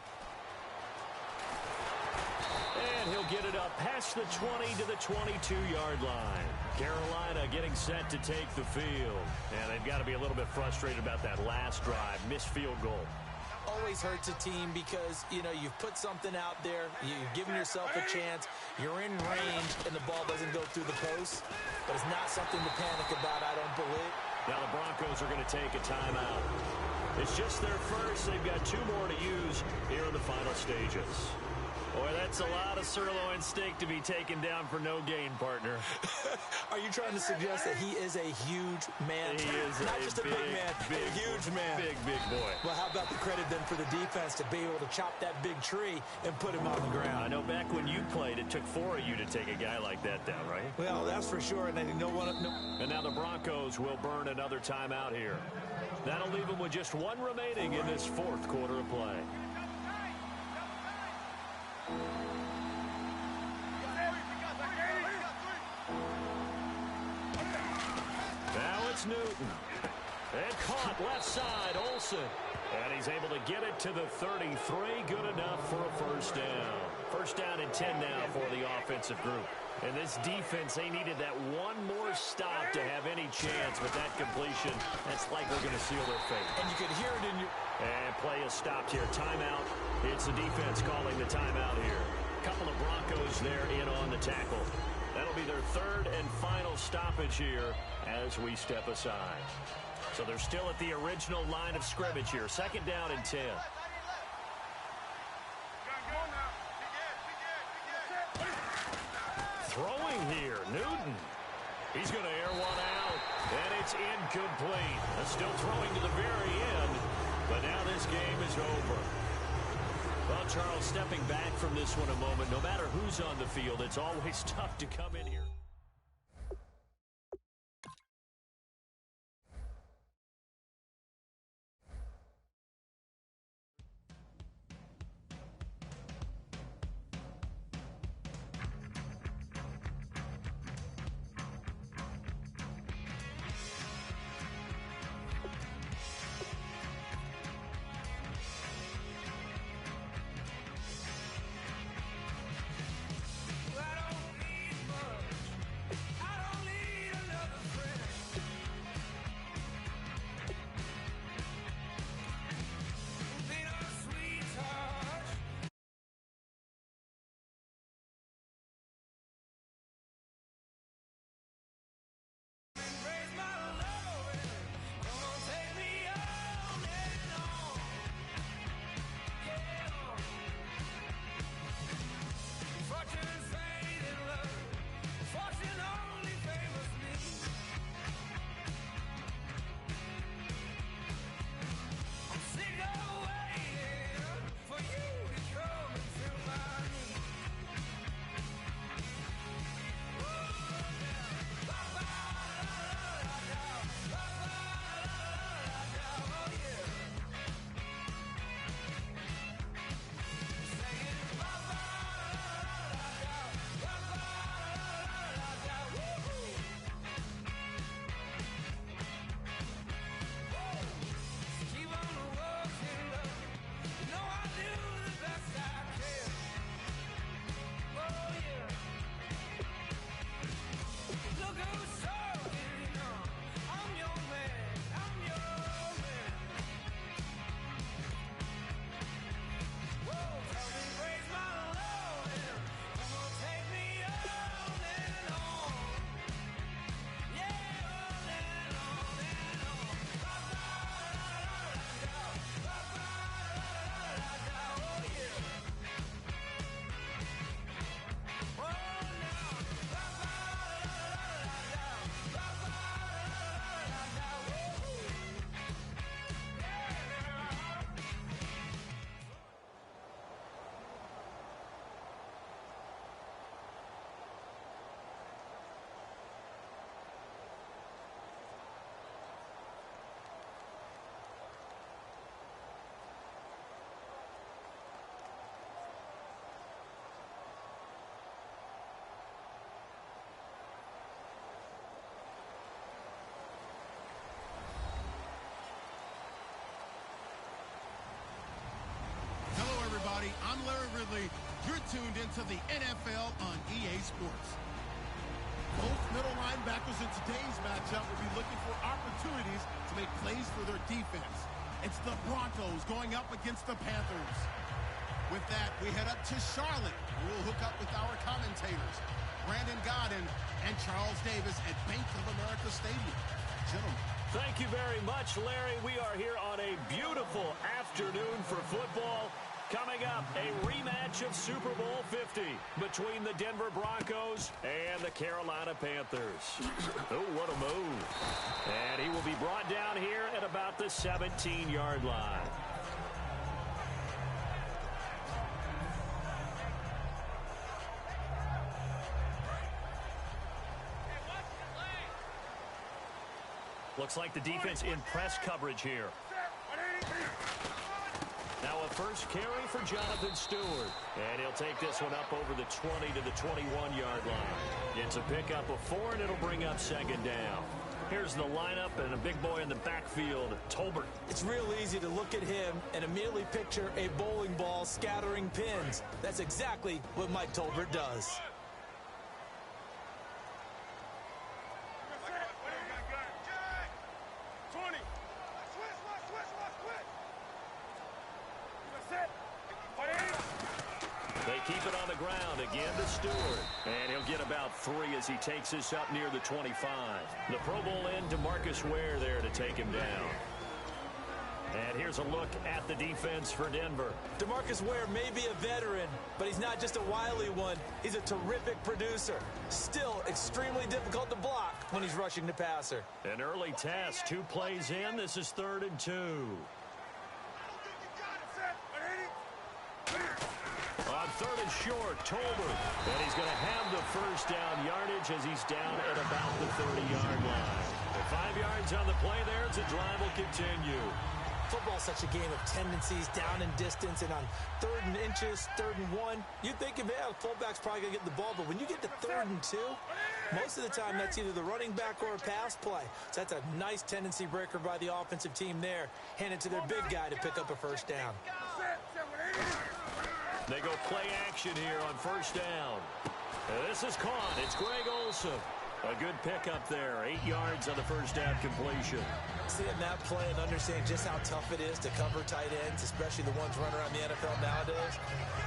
And he'll get it up past the 20 to the 22-yard line. Carolina getting set to take the field. And they've got to be a little bit frustrated about that last drive. Missed field goal. Always hurts a team because, you know, you've put something out there, you've given yourself a chance, you're in range, and the ball doesn't go through the post. But it's not something to panic about, I don't believe. Now the Broncos are going to take a timeout. It's just their first. They've got 2 more to use here in the final stages. Boy, that's a lot of sirloin steak to be taken down for no gain, partner. Are you trying to suggest that he is a huge man? He is not just a big man, a huge man. Big boy. Well, how about the credit then for the defense to be able to chop that big tree and put him on the ground? I know back when you played, it took 4 of you to take a guy like that down, right? Well, that's for sure. And no one. No. And now the Broncos will burn another timeout here. That'll leave them with just 1 remaining in this 4th quarter of play. Now it's Newton. And caught left side, Olsen. And he's able to get it to the 33. Good enough for a first down. First down and 10 now for the offensive group. And this defense, they needed that one more stop to have any chance. But that completion, that's likely going to seal their fate. And you could hear it in your... And play is stopped here. Timeout. It's the defense calling the timeout here. Couple of Broncos there in on the tackle. That'll be their 3rd and final stoppage here as we step aside. So they're still at the original line of scrimmage here. 2nd down and 10. Throwing here, Newton. He's going to air one out, and it's incomplete. Still throwing to the very end, but now this game is over. Well, Charles, stepping back from this one a moment, no matter who's on the field, it's always tough to come in here. tuned into the NFL on EA Sports. Both middle linebackers in today's matchup will be looking for opportunities to make plays for their defense. It's the Broncos going up against the Panthers. With that, we head up to Charlotte. We'll hook up with our commentators, Brandon Godden and Charles Davis at Bank of America Stadium. Gentlemen. Thank you very much, Larry. We are here on a beautiful afternoon for football. Coming up, a rematch of Super Bowl 50 between the Denver Broncos and the Carolina Panthers. Oh, what a move. And he will be brought down here at about the 17-yard line. Looks like the defense in press coverage here. Now a first carry for Jonathan Stewart. And he'll take this one up over the 20 to the 21-yard line. It's a pickup of 4, and it'll bring up second down. Here's the lineup and a big boy in the backfield, Tolbert. It's real easy to look at him and immediately picture a bowling ball scattering pins. That's exactly what Mike Tolbert does. They keep it on the ground again to Stewart. And he'll get about 3 as he takes this up near the 25. The Pro Bowl end, DeMarcus Ware there to take him down. And here's a look at the defense for Denver. DeMarcus Ware may be a veteran, but he's not just a wily one. He's a terrific producer. Still extremely difficult to block when he's rushing the passer. An early test, 2 plays in. This is 3rd and 2. On 3rd and short, Tolbert. And he's going to have the first down yardage as he's down at about the 30-yard line. With 5 yards on the play there, the drive will continue. Football's such a game of tendencies, down and distance, and on 3rd and inches, 3rd and 1, you think, yeah, fullback's probably going to get the ball, but when you get to 3rd and 2, most of the time that's either the running back or a pass play. So that's a nice tendency breaker by the offensive team there. Hand it to their big guy to pick up a first down. They go play action here on first down. This is caught. It's Greg Olsen. A good pickup there. 8 yards on the first down completion. Seeing that play and understanding just how tough it is to cover tight ends, especially the ones running around the NFL nowadays,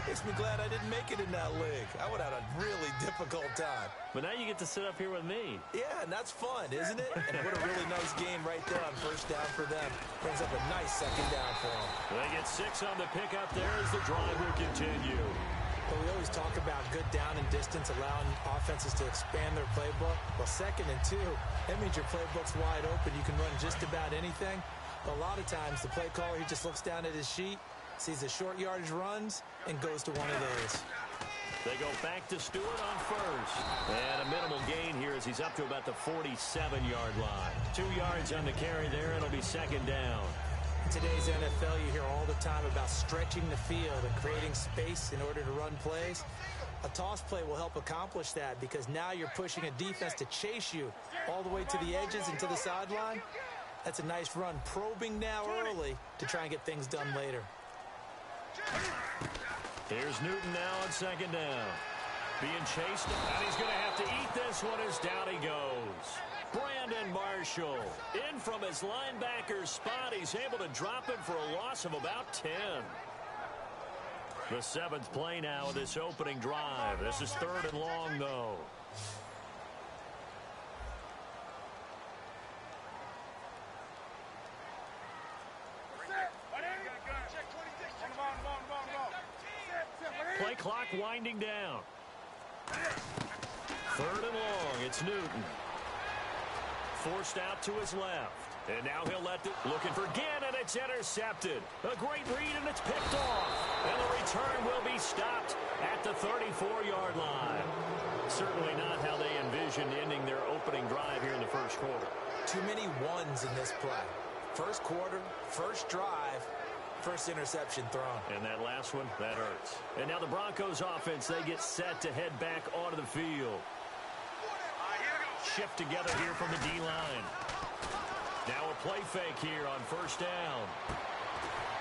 makes me glad I didn't make it in that league. I would have had a really difficult time. But now you get to sit up here with me. Yeah, and that's fun, isn't it? And what a really nice game right there on first down for them. Brings up a nice second down for them. They get 6 on the pickup there as the drive will continue. But we always talk about good down and distance, allowing offenses to expand their playbook. Well, 2nd and 2, that means your playbook's wide open. You can run just about anything. But a lot of times, the play caller, he just looks down at his sheet, sees the short yardage runs, and goes to one of those. They go back to Stewart on first. And a minimal gain here as he's up to about the 47-yard line. 2 yards on the carry there, and it'll be second down. In today's NFL, you hear all the time about stretching the field and creating space in order to run plays. A toss play will help accomplish that because now you're pushing a defense to chase you all the way to the edges and to the sideline. That's a nice run, probing now early to try and get things done later. Here's Newton now on second down. Being chased, and he's going to have to eat this one as down he goes. Brandon Marshall in from his linebacker spot. He's able to drop him for a loss of about 10. The 7th play now of this opening drive. This is 3rd and long, though. Play clock winding down. 3rd and long. It's Newton. Forced out to his left. And now he'll let it, looking for Ginn, and it's intercepted. A great read, and it's picked off. And the return will be stopped at the 34-yard line. Certainly not how they envisioned ending their opening drive here in the first quarter. Too many ones in this play. First quarter, first drive, first interception thrown. And that last one, that hurts. And now the Broncos offense, they get set to head back onto the field. Shift together here from the D-line. Now a play fake here on first down.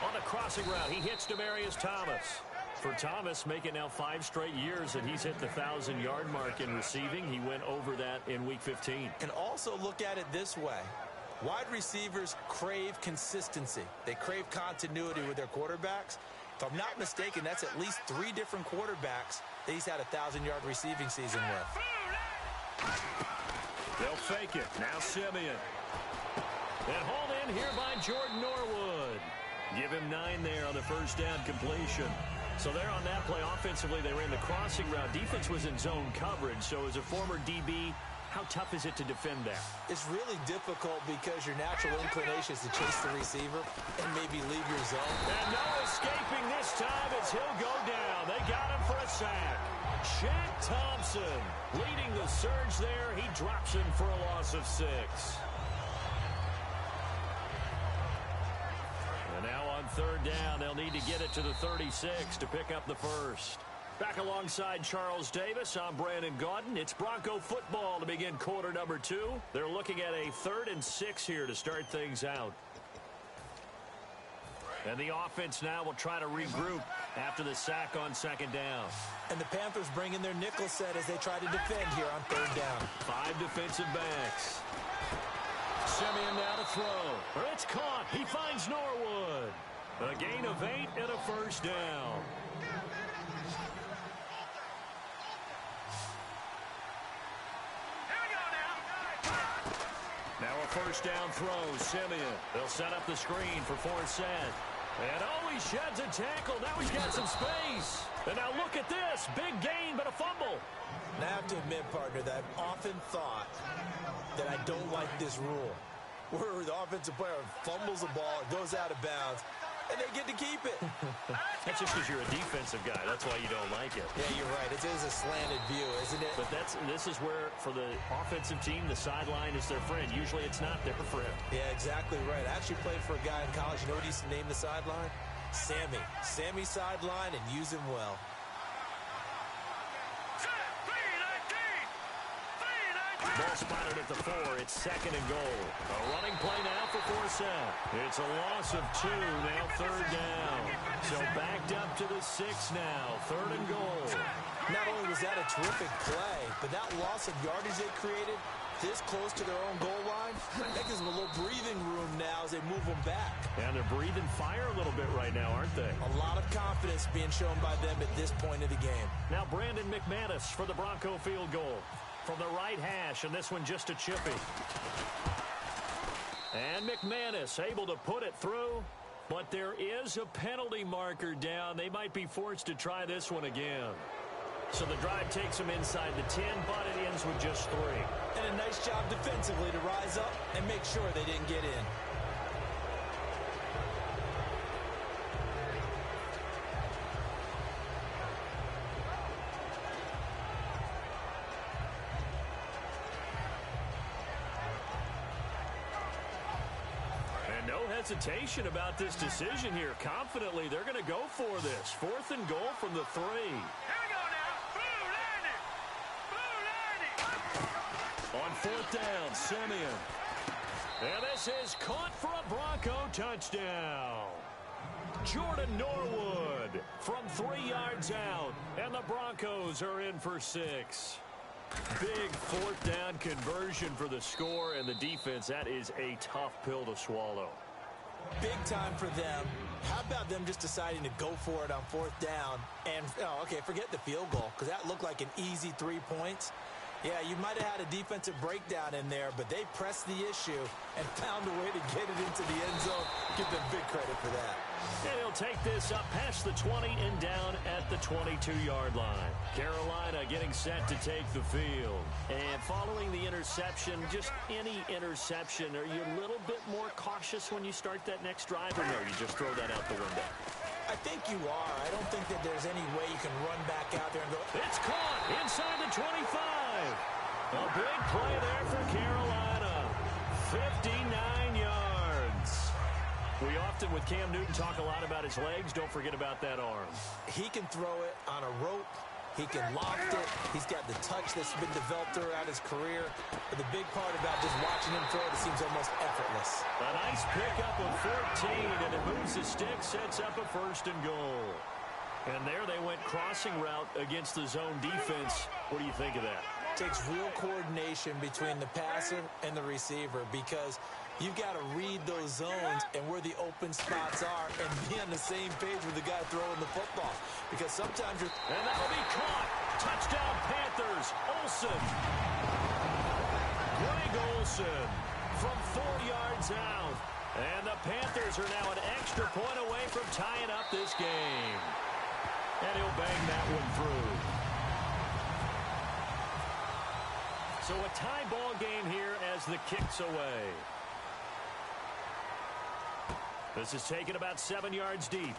On the crossing route, he hits Demaryius Thomas. For Thomas, make it now 5 straight years that he's hit the 1,000-yard mark in receiving. He went over that in Week 15. And also look at it this way. Wide receivers crave consistency. They crave continuity with their quarterbacks. If I'm not mistaken, that's at least 3 different quarterbacks that he's had a 1,000-yard receiving season with. They'll fake it. Now Simeon. And hauled in here by Jordan Norwood. Give him 9 there on the first down completion. So there on that play, offensively, they ran the crossing route. Defense was in zone coverage. So as a former DB, how tough is it to defend that? It's really difficult because your natural inclination is to chase the receiver and maybe leave your zone. And no escaping this time as he'll go down. They got him for a sack. Shaq Thompson leading the surge there. He drops him for a loss of 6. And now on third down, they'll need to get it to the 36 to pick up the first. Back alongside Charles Davis, I'm Brandon Gaudin. It's Bronco football to begin quarter number 2. They're looking at a 3rd and 6 here to start things out. And the offense now will try to regroup after the sack on 2nd down. And the Panthers bring in their nickel set as they try to defend here on 3rd down. 5 defensive backs. Simeon now to throw. It's caught. He finds Norwood. A gain of 8 and a first down. Now a first down throw, Simeon. They'll set up the screen for Forsett. And oh, he sheds a tackle. Now he's got some space. And now look at this. Big gain, but a fumble. And I have to admit, partner, that I've often thought that I don't like this rule, where the offensive player fumbles the ball, it goes out of bounds, and they get to keep it. That's just because you're a defensive guy. That's why you don't like it. Yeah, you're right. It is a slanted view, isn't it? But this is where, for the offensive team, the sideline is their friend. Usually it's not their friend. Yeah, exactly right. I actually played for a guy in college. You know what he used to name the sideline? Sammy. Sammy sideline, and use him well. Ball spotted at the 4. It's 2nd and goal. A running play now for Forsett. It's a loss of 2. Now 3rd down. So backed up to the 6 now. 3rd and goal. Not only was that a terrific play, but that loss of yardage they created this close to their own goal line, that gives them a little breathing room now as they move them back. And they're breathing fire a little bit right now, aren't they? A lot of confidence being shown by them at this point of the game. Now Brandon McManus for the Bronco field goal. From the right hash, and this one just a chippy. And McManus able to put it through, but there is a penalty marker down. They might be forced to try this one again. So the drive takes them inside the 10, but it ends with just 3. And a nice job defensively to rise up and make sure they didn't get in. Hesitation about this decision here. Confidently, they're going to go for this. 4th and goal from the 3. Here we go now. Blue landing. On 4th down, Simeon. And this is caught for a Bronco touchdown. Jordan Norwood from 3 yards out. And the Broncos are in for 6. Big 4th down conversion for the score, and the defense, that is a tough pill to swallow. Big time for them. How about them just deciding to go for it on 4th down? And, okay, forget the field goal, because that looked like an easy 3 points. Yeah, you might have had a defensive breakdown in there, but they pressed the issue and found a way to get it into the end zone. Give them big credit for that. And he'll take this up past the 20 and down at the 22-yard line. Carolina getting set to take the field. And following the interception, just any interception, are you a little bit more cautious when you start that next drive, or no, you just throw that out the window? I think you are. I don't think that there's any way you can run back out there and go. It's caught inside the 25. A big play there for Carolina. 59 yards. We often, with Cam Newton, talk a lot about his legs. Don't forget about that arm. He can throw it on a rope. He can loft it. He's got the touch that's been developed throughout his career. But the big part about just watching him throw it seems almost effortless. A nice pickup of 14, and it moves the stick, sets up a 1st and goal. And there they went crossing route against the zone defense. What do you think of that? Takes real coordination between the passer and the receiver because you've got to read those zones and where the open spots are and be on the same page with the guy throwing the football. Because sometimes you're... And that'll be caught. Touchdown Panthers. Olsen. Greg Olsen from 4 yards out. And the Panthers are now an extra point away from tying up this game. And he'll bang that one through. So a tie ball game here as the kick's away. This is taken about 7 yards deep.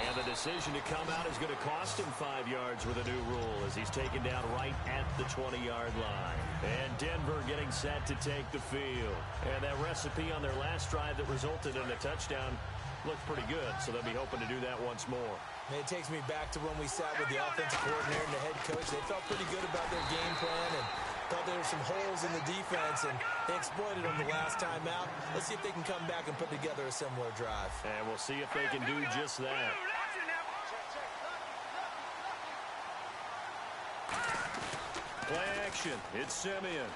And the decision to come out is going to cost him 5 yards with a new rule as he's taken down right at the 20-yard line. And Denver getting set to take the field. And that recipe on their last drive that resulted in a touchdown looked pretty good, so they'll be hoping to do that once more. And it takes me back to when we sat with the offensive coordinator and the head coach. They felt pretty good about their game plan and thought there were some holes in the defense, and they exploited them the last time out. Let's see if they can come back and put together a similar drive. And we'll see if they can do just that. Play action. It's Simeon.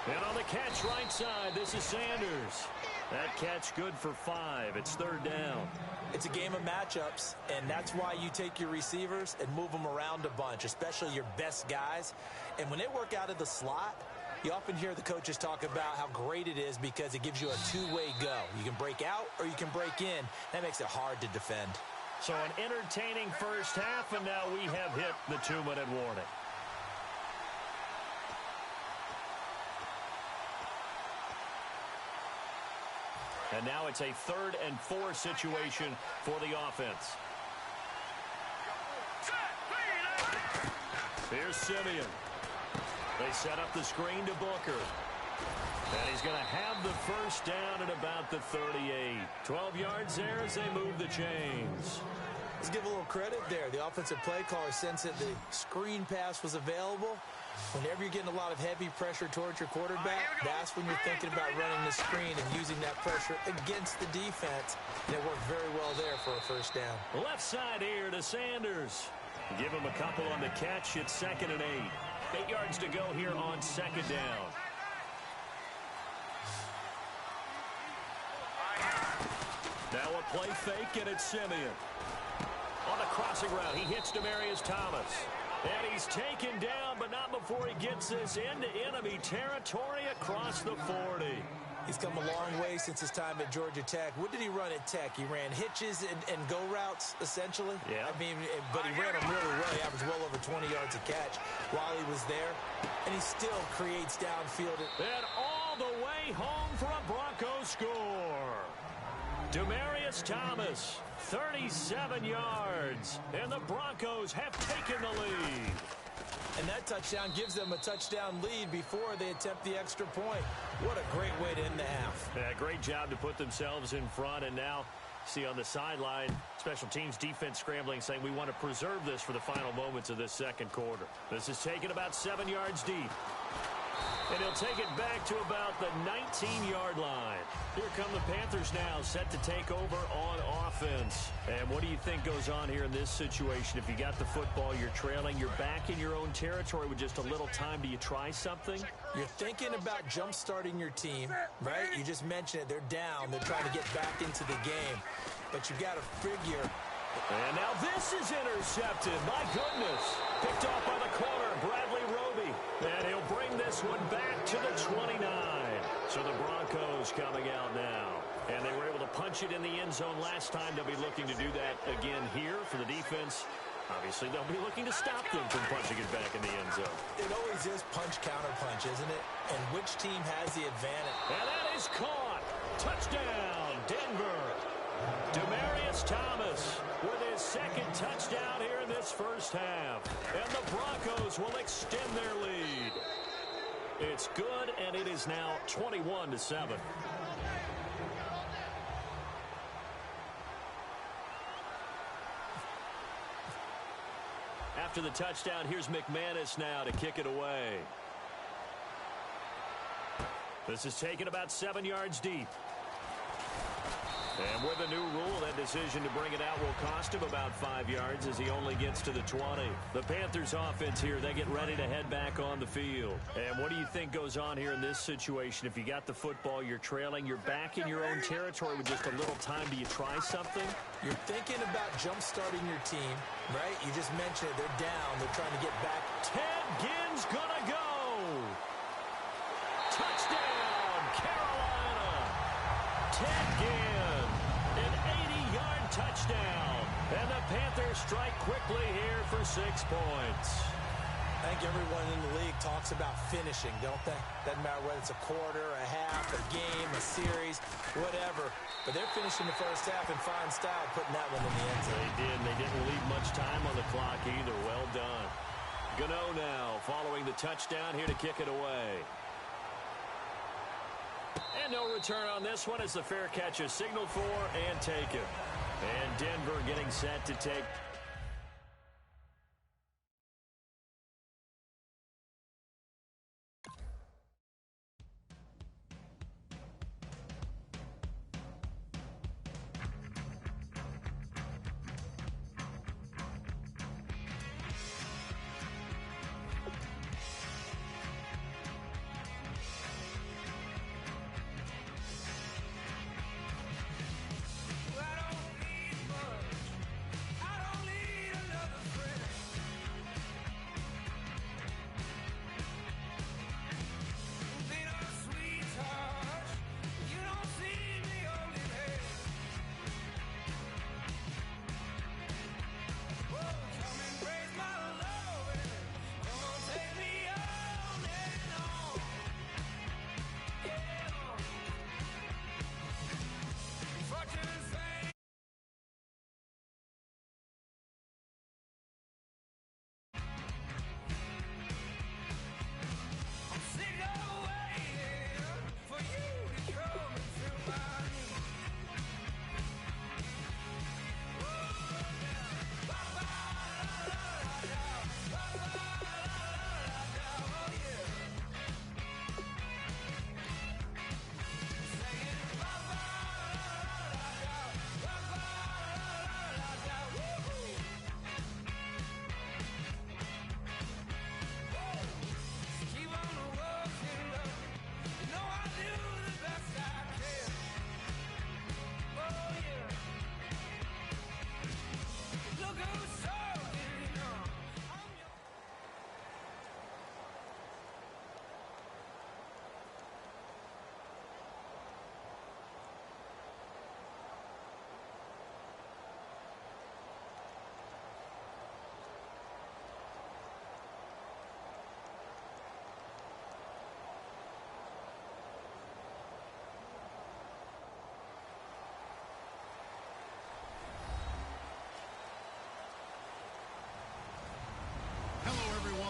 And on the catch right side, this is Sanders. That catch good for 5. It's 3rd down. It's a game of matchups, and that's why you take your receivers and move them around a bunch, especially your best guys. And when they work out of the slot, you often hear the coaches talk about how great it is because it gives you a two-way go. You can break out or you can break in. That makes it hard to defend. So an entertaining first half, and now we have hit the 2-minute warning. And now it's a 3rd and 4 situation for the offense. Here's Simeon. They set up the screen to Booker. And he's going to have the first down at about the 38. 12 yards there as they move the chains. Let's give a little credit there. The offensive play caller sensed that the screen pass was available. Whenever you're getting a lot of heavy pressure towards your quarterback, that's when you're thinking about running the screen and using that pressure against the defense. And it worked very well there for a first down. Left side here to Sanders. Give him a couple on the catch. It's 2nd and 8. 8 yards to go here on 2nd down. Now a play fake, and it's Simeon. On the crossing route, he hits Demaryius Thomas. And he's taken down, but not before he gets this into enemy territory across the 40. He's come a long way since his time at Georgia Tech. What did he run at Tech? He ran hitches and go routes, essentially. Yeah. I mean, but he ran them really well. He averaged well over 20 yards a catch while he was there. And he still creates downfield. And all the way home for a Broncos score. Demaryius Thomas, 37 yards. And the Broncos have taken the lead. And that touchdown gives them a touchdown lead before they attempt the extra point. What a great way to end the half. Yeah, great job to put themselves in front. And now, see on the sideline, special teams defense scrambling, saying we want to preserve this for the final moments of this second quarter. This is taken about 7 yards deep. And he'll take it back to about the 19-yard line. Here come the Panthers now, set to take over on offense. And what do you think goes on here in this situation? If you got the football, you're trailing, you're back in your own territory with just a little time. Do you try something? You're thinking about jump-starting your team, right? You just mentioned it. They're down. They're trying to get back into the game. But you got to figure. And now this is intercepted. My goodness. Picked off by the corner, Bradley Roby. And he'll bring this one back to the 29. So the Broncos coming out now. And they were able to punch it in the end zone last time. They'll be looking to do that again here for the defense. Obviously, they'll be looking to stop them from punching it back in the end zone. It always is punch-counter-punch, isn't it? And which team has the advantage? And that is caught. Touchdown, Denver. Demaryius Thomas with his second touchdown here in this first half. And the Broncos will extend their lead. It's good, and it is now 21-7. After the touchdown, here's McManus now to kick it away. This is taken about 7 yards deep. And with a new rule, that decision to bring it out will cost him about 5 yards as he only gets to the 20. The Panthers offense here, they get ready to head back on the field. And what do you think goes on here in this situation? If you got the football, you're trailing, you're back in your own territory with just a little time. Do you try something? You're thinking about jump-starting your team, right? You just mentioned it. They're down. They're trying to get back. Ted Ginn's gonna go. Touchdown, Carolina. Ted Ginn, an 80-yard touchdown. And the Panthers strike quickly here for 6 points. I think everyone in the league talks about finishing, don't they? Doesn't matter whether it's a quarter, a half, a game, a series, whatever. But they're finishing the first half in fine style, putting that one in the end zone. They did. They didn't leave much time on the clock either. Well done. Gano now following the touchdown here to kick it away. And no return on this one as the fair catch is signaled for and taken. And Denver getting set to take...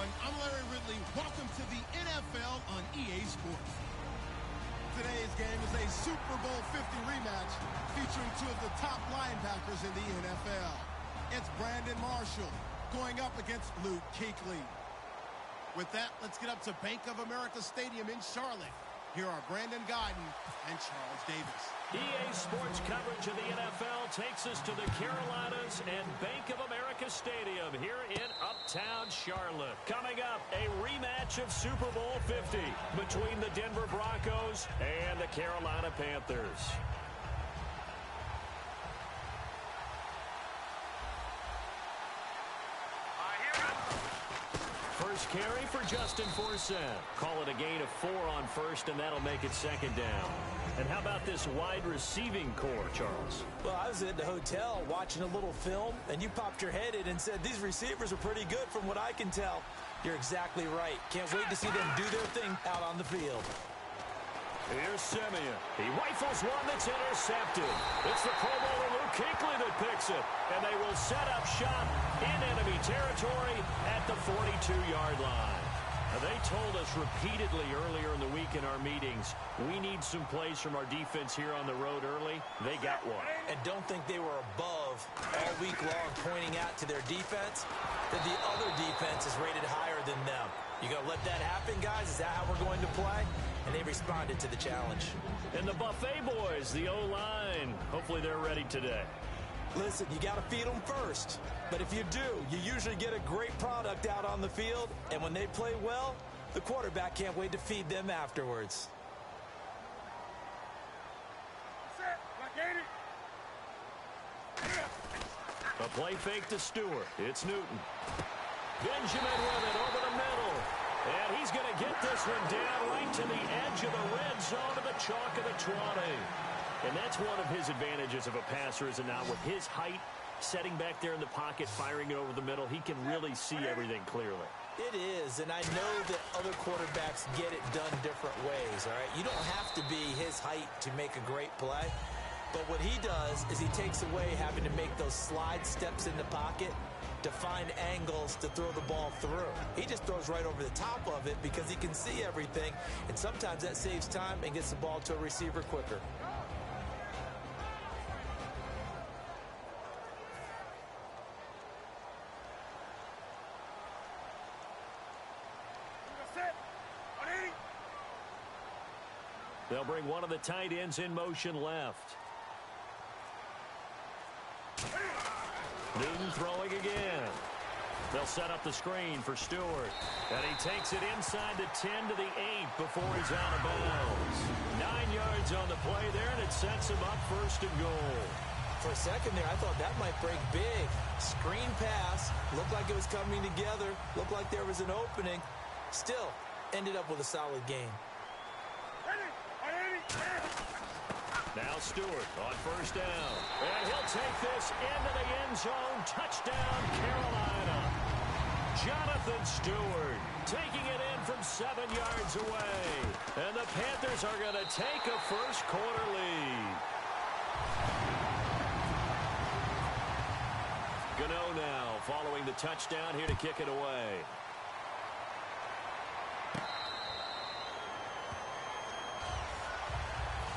I'm Larry Ridley. Welcome to the NFL on EA Sports. Today's game is a Super Bowl 50 rematch featuring two of the top linebackers in the NFL. It's Brandon Marshall going up against Luke Kuechly. With that, let's get up to Bank of America Stadium in Charlotte. Here are Brandon Gaudin and Charles Davis. EA Sports coverage of the NFL takes us to the Carolinas and Bank of America Stadium here in Uptown Charlotte. Coming up, a rematch of Super Bowl 50 between the Denver Broncos and the Carolina Panthers. First carry for Justin Forsett. Call it a gain of 4 on first, and that'll make it second down. And how about this wide receiving core, Charles? Well, I was at the hotel watching a little film, and you popped your head in and said these receivers are pretty good from what I can tell. You're exactly right. Can't wait to see them do their thing out on the field. Here's Simeon. He rifles one that's intercepted. It's the Pro Bowler Luke Kuechly that picks it. And they will set up shop in enemy territory at the 42-yard line. Now, they told us repeatedly earlier in the week in our meetings, we need some plays from our defense here on the road early. They got one. And don't think they were above all week long pointing out to their defense that the other defense is rated higher than them. You going to let that happen, guys? Is that how we're going to play? And they responded to the challenge. And the Buffet boys, the O-line. Hopefully they're ready today. Listen, you got to feed them first. But if you do, you usually get a great product out on the field. And when they play well, the quarterback can't wait to feed them afterwards. A play fake to Stewart. It's Newton. Benjamin with it over the middle. And he's going to get this one down right to the edge of the red zone to the chalk of the 20. And that's one of his advantages of a passer, is it not? With his height, setting back there in the pocket, firing it over the middle, he can really see everything clearly. It is, and I know that other quarterbacks get it done different ways, all right? You don't have to be his height to make a great play. But what he does is he takes away having to make those slide steps in the pocket to find angles to throw the ball through. He just throws right over the top of it because he can see everything, and sometimes that saves time and gets the ball to a receiver quicker. They'll bring one of the tight ends in motion left. Newton throwing again. They'll set up the screen for Stewart. And he takes it inside the 10 to the 8 before he's out of bounds. 9 yards on the play there, and it sets him up first and goal. For a second there, I thought that might break big. Screen pass. Looked like it was coming together. Looked like there was an opening. Still, ended up with a solid game. Now Stewart on first down. And he'll take this into the end zone. Touchdown, Carolina. Jonathan Stewart taking it in from 7 yards away. And the Panthers are going to take a first quarter lead. Gano now following the touchdown here to kick it away.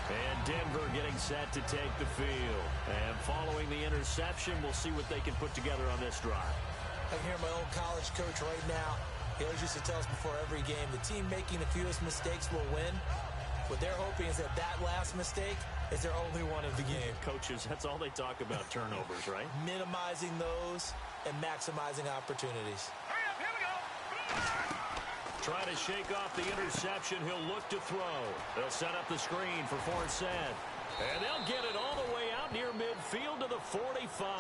And Denver getting set to take the field. And following the interception, we'll see what they can put together on this drive. I can hear my old college coach right now. He always used to tell us before every game, the team making the fewest mistakes will win. What they're hoping is that last mistake is their only one of the game. Coaches, that's all they talk about, turnovers, right? Minimizing those and maximizing opportunities. Hurry up, here we go. Trying to shake off the interception. He'll look to throw. They'll set up the screen for Forsett. And they'll get it all the way out near midfield to the 45.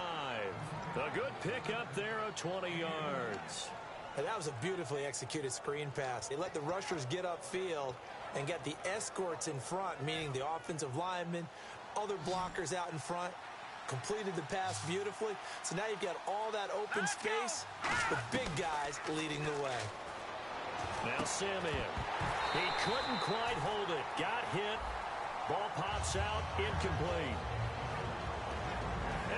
A good pickup there of 20 yards. And that was a beautifully executed screen pass. They let the rushers get upfield and get the escorts in front, meaning the offensive linemen, other blockers out in front, completed the pass beautifully. So now you've got all that open space, the big guys leading the way. Now Simeon. He couldn't quite hold it. Got hit. Ball pops out. Incomplete.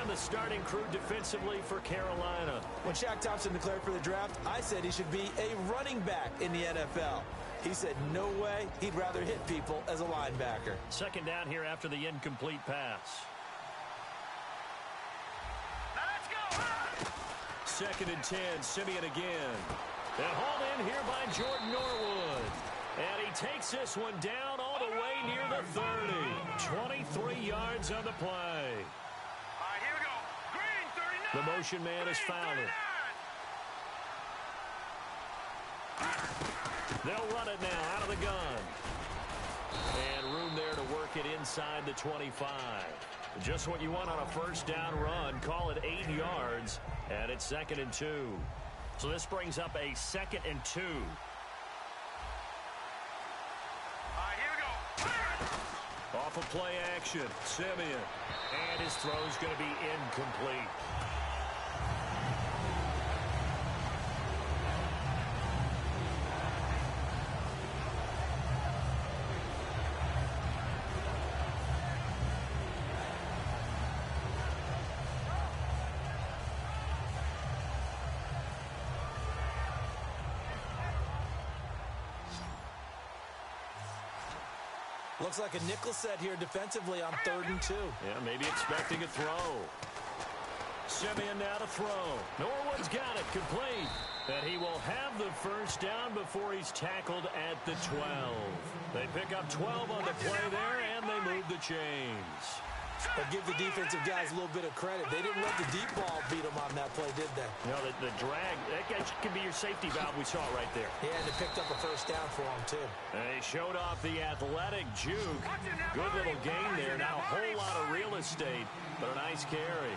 And the starting crew defensively for Carolina. When Shaq Thompson declared for the draft, I said he should be a running back in the NFL. He said no way. He'd rather hit people as a linebacker. Second down here after the incomplete pass. Now let's go. Second and 10. Simeon again. And hauled in here by Jordan Norwood. And he takes this one down all the way near the 30. 23 yards on the play. All right, here we go. Green, 39. The motion man has fouled it. They'll run it now out of the gun. And room there to work it inside the 25. Just what you want on a first down run. Call it 8 yards. And it's 2nd and 2. So this brings up a 2nd and 2. All right, here we go. Off of play action, Simeon. And his throw's going to be incomplete. Looks like a nickel set here defensively on 3rd and 2. Yeah, maybe expecting a throw. Simeon now to throw. Norwood's got it complete. And he will have the first down before he's tackled at the 12. They pick up 12 on the play there, and they move the chains. But give the defensive guys a little bit of credit. They didn't let the deep ball beat them on that play, did they? No, the drag, that could be your safety valve. We saw it right there. Yeah, and they picked up a first down for them, too. And he showed off the athletic juke. Good little gain there. Not a whole lot of real estate, but a nice carry.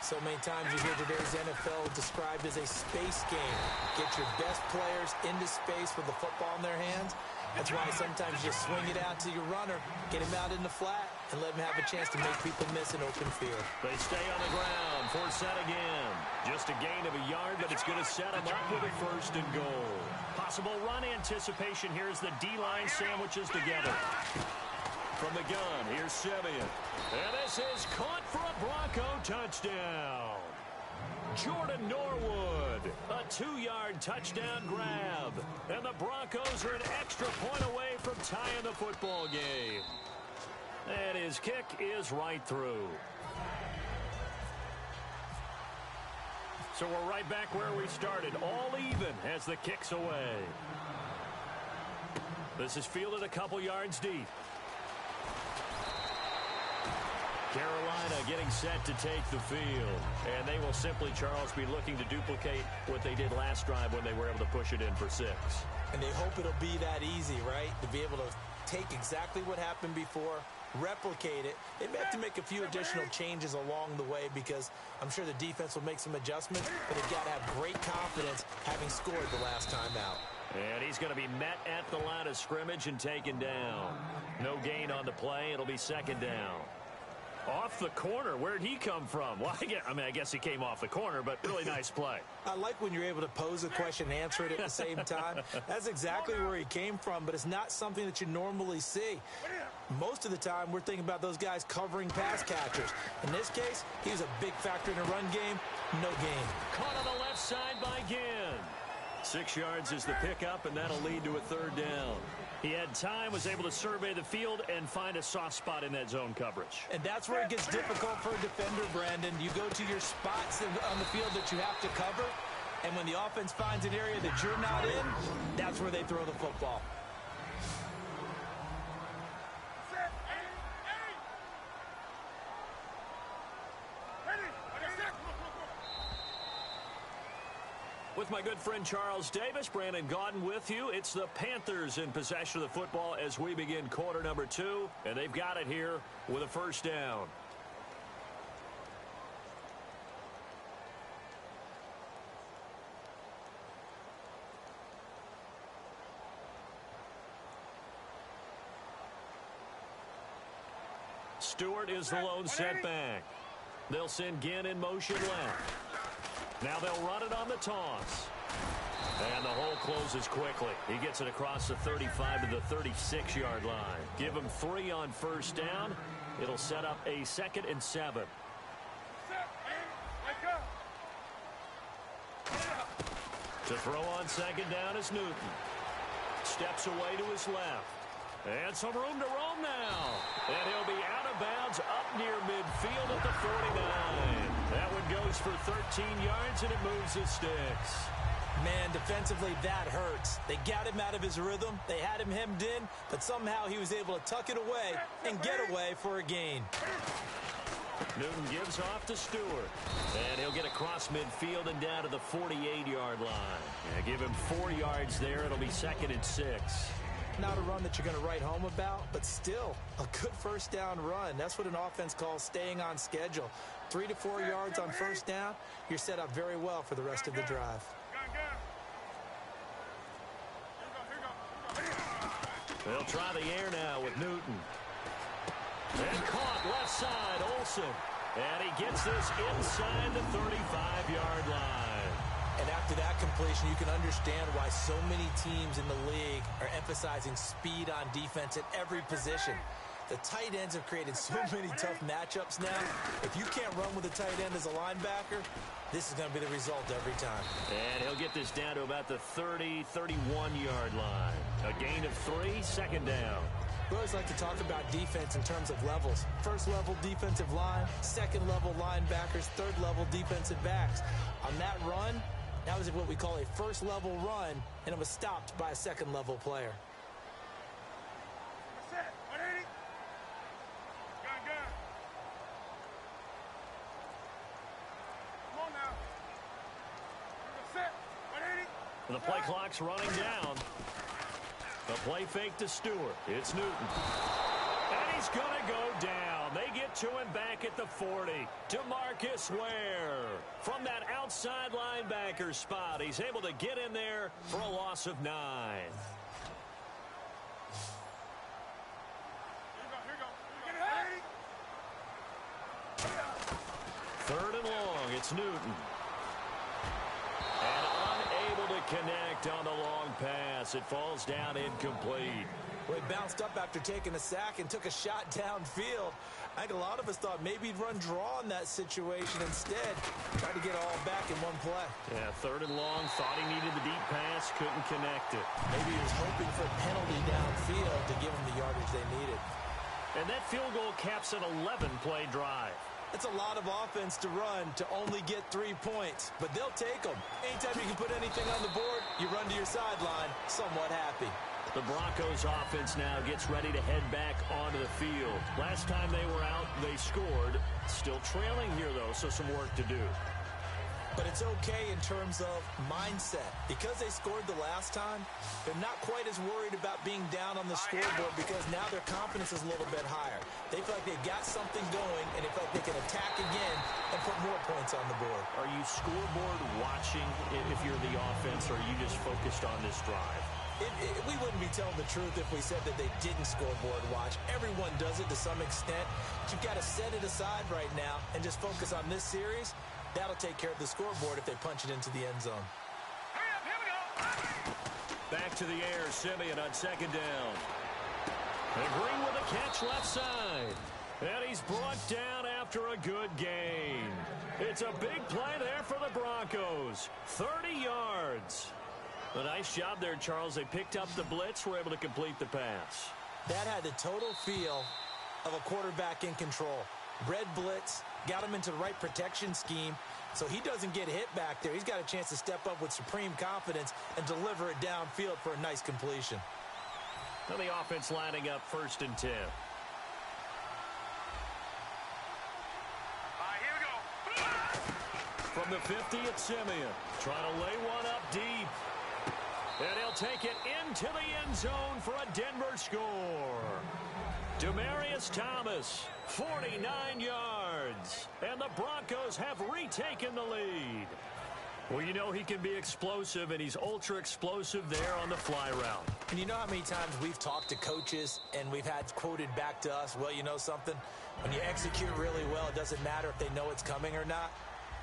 So many times you hear today's NFL described as a space game. Get your best players into space with the football in their hands. That's why sometimes you swing it out to your runner, get him out in the flat, and let him have a chance to make people miss an open field. They stay on the ground for set again. Just a gain of a yard, but it's going to set them up with a first and goal. Possible run anticipation here as the D-line sandwiches together. From the gun, here's Simeon. And this is caught for a Bronco touchdown. Jordan Norwood, a 2-yard touchdown grab. And the Broncos are an extra point away from tying the football game. And his kick is right through. So we're right back where we started, all even as the kick's away. This is fielded a couple yards deep. Carolina getting set to take the field. And they will simply, Charles, be looking to duplicate what they did last drive when they were able to push it in for 6. And they hope it'll be that easy, right? To be able to take exactly what happened before, replicate it. They may have to make a few additional changes along the way because I'm sure the defense will make some adjustments, but they've got to have great confidence having scored the last time out. And he's going to be met at the line of scrimmage and taken down. No gain on the play. It'll be second down. Off the corner. Where'd he come from? Well, I guess he came off the corner, but really nice play. I like when you're able to pose a question and answer it at the same time. That's exactly where he came from, but it's not something that you normally see. Most of the time, we're thinking about those guys covering pass catchers. In this case, he was a big factor in the run game. No gain. Caught on the left side by Ginn. 6 yards is the pickup, and that'll lead to a third down. He had time, was able to survey the field and find a soft spot in that zone coverage. And that's where it gets difficult for a defender, Brandon. You go to your spots on the field that you have to cover, and when the offense finds an area that you're not in, that's where they throw the football. With my good friend Charles Davis, Brandon Gaudin with you. It's the Panthers in possession of the football as we begin quarter number 2, and they've got it here with a first down. Stewart is the lone setback. They'll send Ginn in motion left. Now they'll run it on the toss. And the hole closes quickly. He gets it across the 35 to the 36-yard line. Give him 3 on first down. It'll set up a 2nd and 7. To throw on second down is Newton. Steps away to his left. And some room to roam now. And he'll be out of bounds up near midfield at the 49. That one goes for 13 yards, and it moves the sticks. Man, defensively, that hurts. They got him out of his rhythm. They had him hemmed in, but somehow he was able to tuck it away and get away for a gain. Newton gives off to Stewart. And he'll get across midfield and down to the 48-yard line. Yeah, give him 4 yards there. It'll be 2nd and 6. Not a run that you're going to write home about, but still a good first down run. That's what an offense calls staying on schedule. 3 to 4 yards on first down, you're set up very well for the rest of the drive. They'll try the air now with Newton. And caught left side, Olsen. And he gets this inside the 35-yard line. And after that completion, you can understand why so many teams in the league are emphasizing speed on defense at every position. The tight ends have created so many tough matchups now. If you can't run with a tight end as a linebacker, this is going to be the result every time. And he'll get this down to about the 30, 31-yard line. A gain of 3, 2nd down. We always like to talk about defense in terms of levels. First level defensive line, second level linebackers, third level defensive backs. On that run, that was what we call a first level run, and it was stopped by a second level player. Set. 180. Gun. Come on now. Set. 180. The play clock's running down. The play fake to Stewart. It's Newton. And he's going to go down. They get to him back at the 40. DeMarcus Ware. From that outside linebacker spot, he's able to get in there for a loss of 9. Here we go. Get it. Third and long. It's Newton. And unable to connect on the long pass. It falls down incomplete. Well, he bounced up after taking a sack and took a shot downfield. I think a lot of us thought maybe he'd run draw in that situation instead. Tried to get it all back in one play. Yeah, third and long. Thought he needed the deep pass. Couldn't connect it. Maybe he was hoping for a penalty downfield to give him the yardage they needed. And that field goal caps an 11-play drive. It's a lot of offense to run to only get 3 points, but they'll take them. Anytime you can put anything on the board, you run to your sideline somewhat happy. The Broncos offense now gets ready to head back onto the field. Last time they were out, they scored. Still trailing here, though, so some work to do. But it's okay in terms of mindset. Because they scored the last time, they're not quite as worried about being down on the scoreboard because now their confidence is a little bit higher. They feel like they've got something going, and they feel like they can attack again and put more points on the board. Are you scoreboard watching if you're the offense, or are you just focused on this drive? We wouldn't be telling the truth if we said that they didn't scoreboard watch. Everyone does it to some extent. But you've got to set it aside right now and just focus on this series. That'll take care of the scoreboard if they punch it into the end zone. Hurry up, here we go. Back to the air, Simeon on second down. And Green with a catch left side. And he's brought down after a good gain. It's a big play there for the Broncos. 30 yards. A nice job there, Charles. They picked up the blitz, were able to complete the pass. That had the total feel of a quarterback in control. Red blitz, got him into the right protection scheme, so he doesn't get hit back there. He's got a chance to step up with supreme confidence and deliver it downfield for a nice completion. Now the offense lining up 1st and 10. Here we go. From the 50, it's Simeon. Trying to lay one up deep. And he'll take it into the end zone for a Denver score. Demaryius Thomas, 49 yards. And the Broncos have retaken the lead. Well, you know he can be explosive, and he's ultra-explosive there on the fly route. And you know how many times we've talked to coaches and we've had quoted back to us, well, you know something? When you execute really well, it doesn't matter if they know it's coming or not.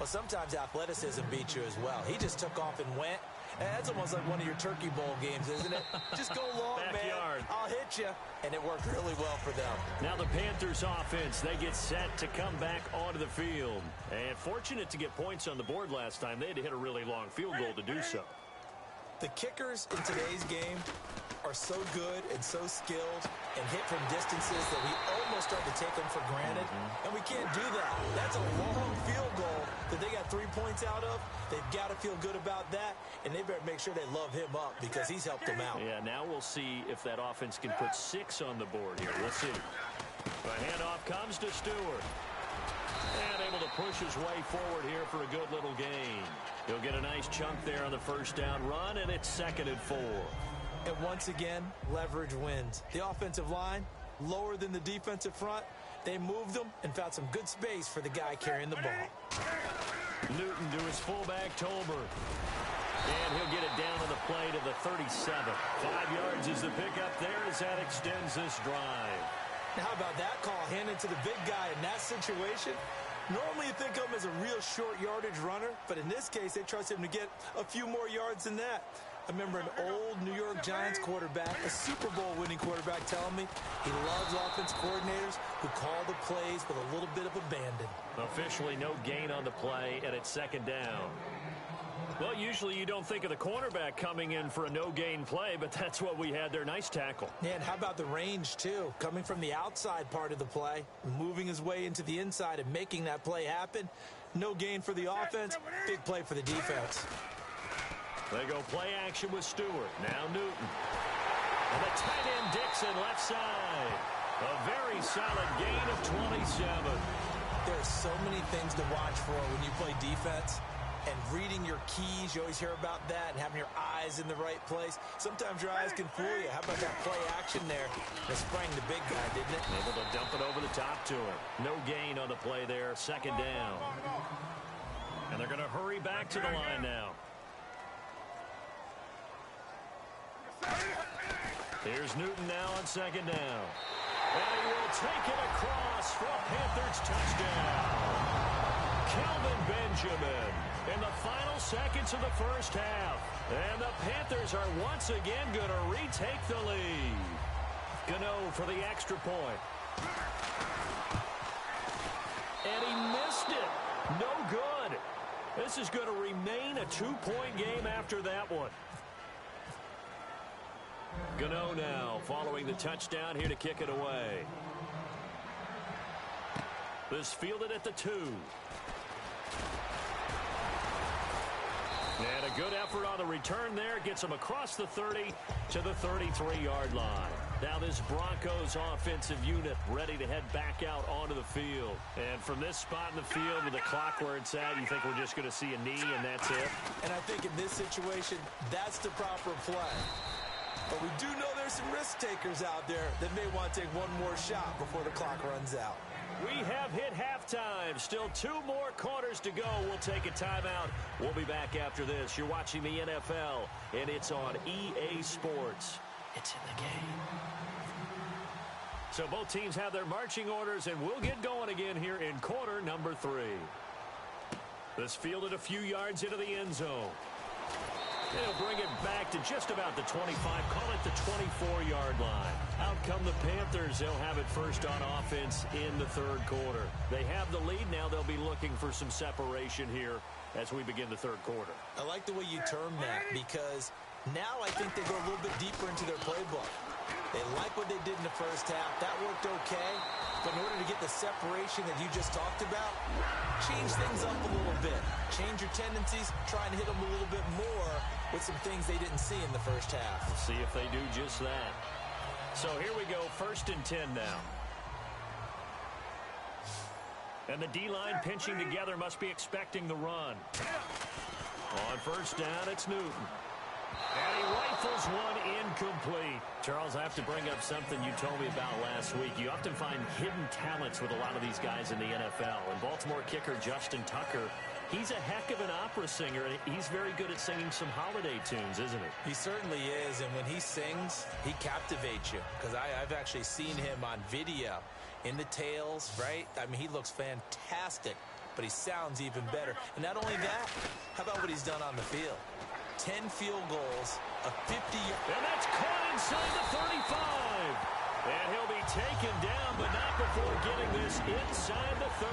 Well, sometimes athleticism beats you as well. He just took off and went. And that's almost like one of your Turkey Bowl games, isn't it? Just go long, Backyard. man. I'll hit you. And it worked really well for them. Now the Panthers offense, they get set to come back onto the field. And fortunate to get points on the board last time. They had to hit a really long field goal to do so. The kickers in today's game are so good and so skilled and hit from distances that we almost start to take them for granted. And we can't do that. That's a long field goal that they got 3 points out of. They've got to feel good about that, and they better make sure they love him up because he's helped them out. Yeah, now we'll see if that offense can put 6 on the board here. We'll see. The handoff comes to Stewart. And able to push his way forward here for a good little gain. He'll get a nice chunk there on the first down run, and it's 2nd and 4. And once again, leverage wins. The offensive line, lower than the defensive front. They moved them and found some good space for the guy carrying the ball. Newton to his fullback, Tolbert. And he'll get it down to the play to the 37. 5 yards is the pickup there as that extends this drive. Now, how about that call handed to the big guy in that situation? Normally you think of him as a real short yardage runner, but in this case they trust him to get a few more yards than that. I remember an old New York Giants quarterback, a Super Bowl winning quarterback, telling me he loves offense coordinators who call the plays with a little bit of abandon. Officially no gain on the play, and it's 2nd down. Well, usually you don't think of the cornerback coming in for a no-gain play, but that's what we had there. Nice tackle. Yeah, and how about the range, too? Coming from the outside part of the play, moving his way into the inside and making that play happen. No gain for the offense, big play for the defense. They go play action with Stewart. Now Newton. And the tight end Dixon left side. A very solid gain of 27. There are so many things to watch for when you play defense. And reading your keys, you always hear about that, and having your eyes in the right place. Sometimes your eyes can fool you. How about that play action there? That sprang the big guy, didn't it? Able to dump it over the top to him. No gain on the play there. Second down. And they're going to hurry back to the line now. Here's Newton now on second down. And he will take it across for a Panthers touchdown. Kelvin Benjamin in the final seconds of the first half. And the Panthers are once again going to retake the lead. Gano for the extra point. And he missed it. No good. This is going to remain a two-point game after that one. Gano now following the touchdown here to kick it away. This fielded at the 2. And a good effort on the return there. Gets him across the 30 to the 33-yard line. Now this Broncos offensive unit ready to head back out onto the field. And from this spot in the field with the clock where it's at, you think we're just going to see a knee and that's it? And I think in this situation, that's the proper play. But we do know there's some risk takers out there that may want to take one more shot before the clock runs out. We have hit halftime. Still 2 more quarters to go. We'll take a timeout. We'll be back after this. You're watching the NFL, and it's on EA Sports. It's in the game. So both teams have their marching orders, and we'll get going again here in quarter number 3. This fielded a few yards into the end zone. They'll bring it back to just about the 25, call it the 24-yard line. Out come the Panthers. They'll have it first on offense in the third quarter. They have the lead. Now they'll be looking for some separation here as we begin the third quarter. I like the way you term that because now I think they go a little bit deeper into their playbook. They like what they did in the first half. That worked okay. But in order to get the separation that you just talked about, change things up a little bit. Change your tendencies, try and hit them a little bit more with some things they didn't see in the first half. We'll see if they do just that. So here we go, 1st and 10 now. And the D-line pinching together must be expecting the run. On first down, it's Newton. And he rifles one incomplete. Charles, I have to bring up something you told me about last week. You often find hidden talents with a lot of these guys in the NFL. And Baltimore kicker Justin Tucker, he's a heck of an opera singer, and he's very good at singing some holiday tunes, isn't he? He certainly is, and when he sings, he captivates you. Because I've actually seen him on video in the tails, right? I mean, he looks fantastic, but he sounds even better. And not only that, how about what he's done on the field? 10 field goals, a 50-yard... And that's caught inside the 35. And he'll be taken down, but not before getting this inside the 30.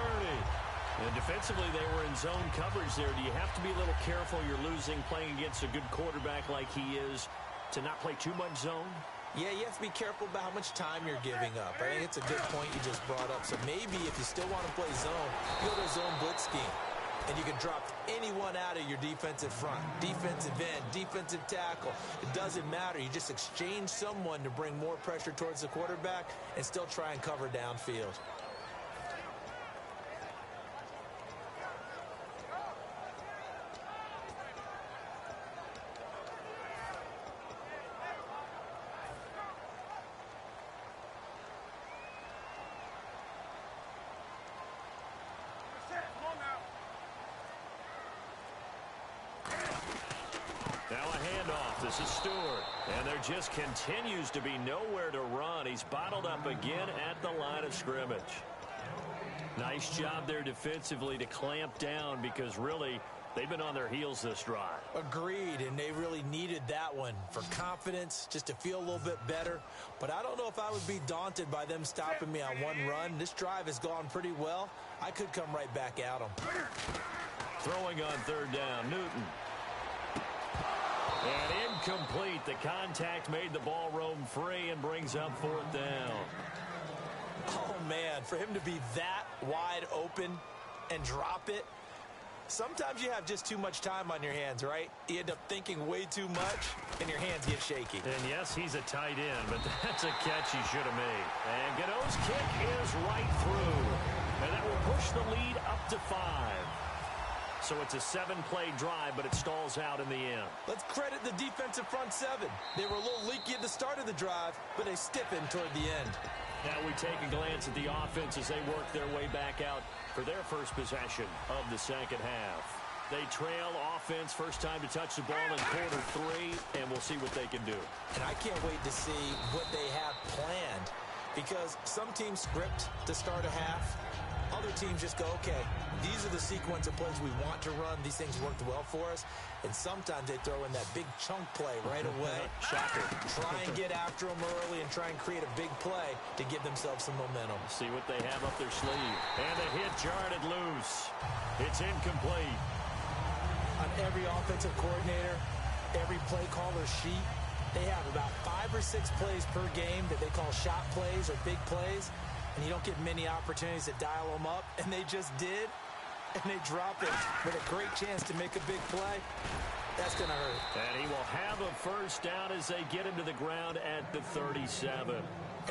And defensively, they were in zone coverage there. Do you have to be a little careful? You're losing playing against a good quarterback like he is to not play too much zone? Yeah, you have to be careful about how much time you're giving up. I think it's a good point you just brought up. So maybe if you still want to play zone, go to a zone blitz scheme. And you can drop anyone out of your defensive front, defensive end, defensive tackle. It doesn't matter. You just exchange someone to bring more pressure towards the quarterback and still try and cover downfield. This is Stewart, and there just continues to be nowhere to run. He's bottled up again at the line of scrimmage. Nice job there defensively to clamp down because really they've been on their heels this drive. Agreed, and they really needed that one for confidence, just to feel a little bit better. But I don't know if I would be daunted by them stopping me on one run. This drive has gone pretty well. I could come right back at them. Throwing on third down, Newton. And incomplete. The contact made the ball roam free and brings up 4th down. Oh, man, for him to be that wide open and drop it, sometimes you have just too much time on your hands, right? You end up thinking way too much, and your hands get shaky. And, yes, he's a tight end, but that's a catch he should have made. And Gano's kick is right through. And that will push the lead up to 5. So it's a 7-play drive, but it stalls out in the end. Let's credit the defensive front 7. They were a little leaky at the start of the drive, but they stiffened toward the end. Now we take a glance at the offense as they work their way back out for their first possession of the second half. They trail offense, first time to touch the ball in quarter 3, and we'll see what they can do. And I can't wait to see what they have planned, because some teams script to start a half. Other teams just go, okay, these are the sequence of plays we want to run. These things worked well for us. And sometimes they throw in that big chunk play right away. Shocker. Try and get after them early and try and create a big play to give themselves some momentum. See what they have up their sleeve. And the hit jarred it loose. It's incomplete. On every offensive coordinator, every play caller sheet, they have about 5 or 6 plays per game that they call shot plays or big plays. And you don't get many opportunities to dial them up, and they just did, and they drop it with a great chance to make a big play. That's going to hurt. And he will have a first down as they get him to the ground at the 37.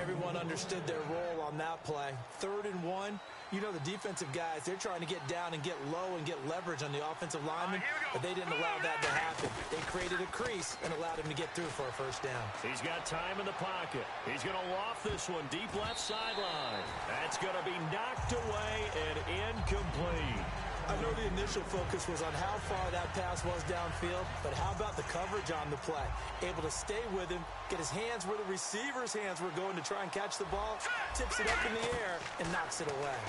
Everyone understood their role on that play. 3rd and 1. You know the defensive guys, they're trying to get down and get low and get leverage on the offensive lineman, but they didn't allow that to happen. They created a crease and allowed him to get through for a first down. He's got time in the pocket. He's going to loft this one deep left sideline. That's going to be knocked away and incomplete. I know the initial focus was on how far that pass was downfield, but how about the coverage on the play? Able to stay with him, get his hands where the receiver's hands were going to try and catch the ball, tips it up in the air, and knocks it away.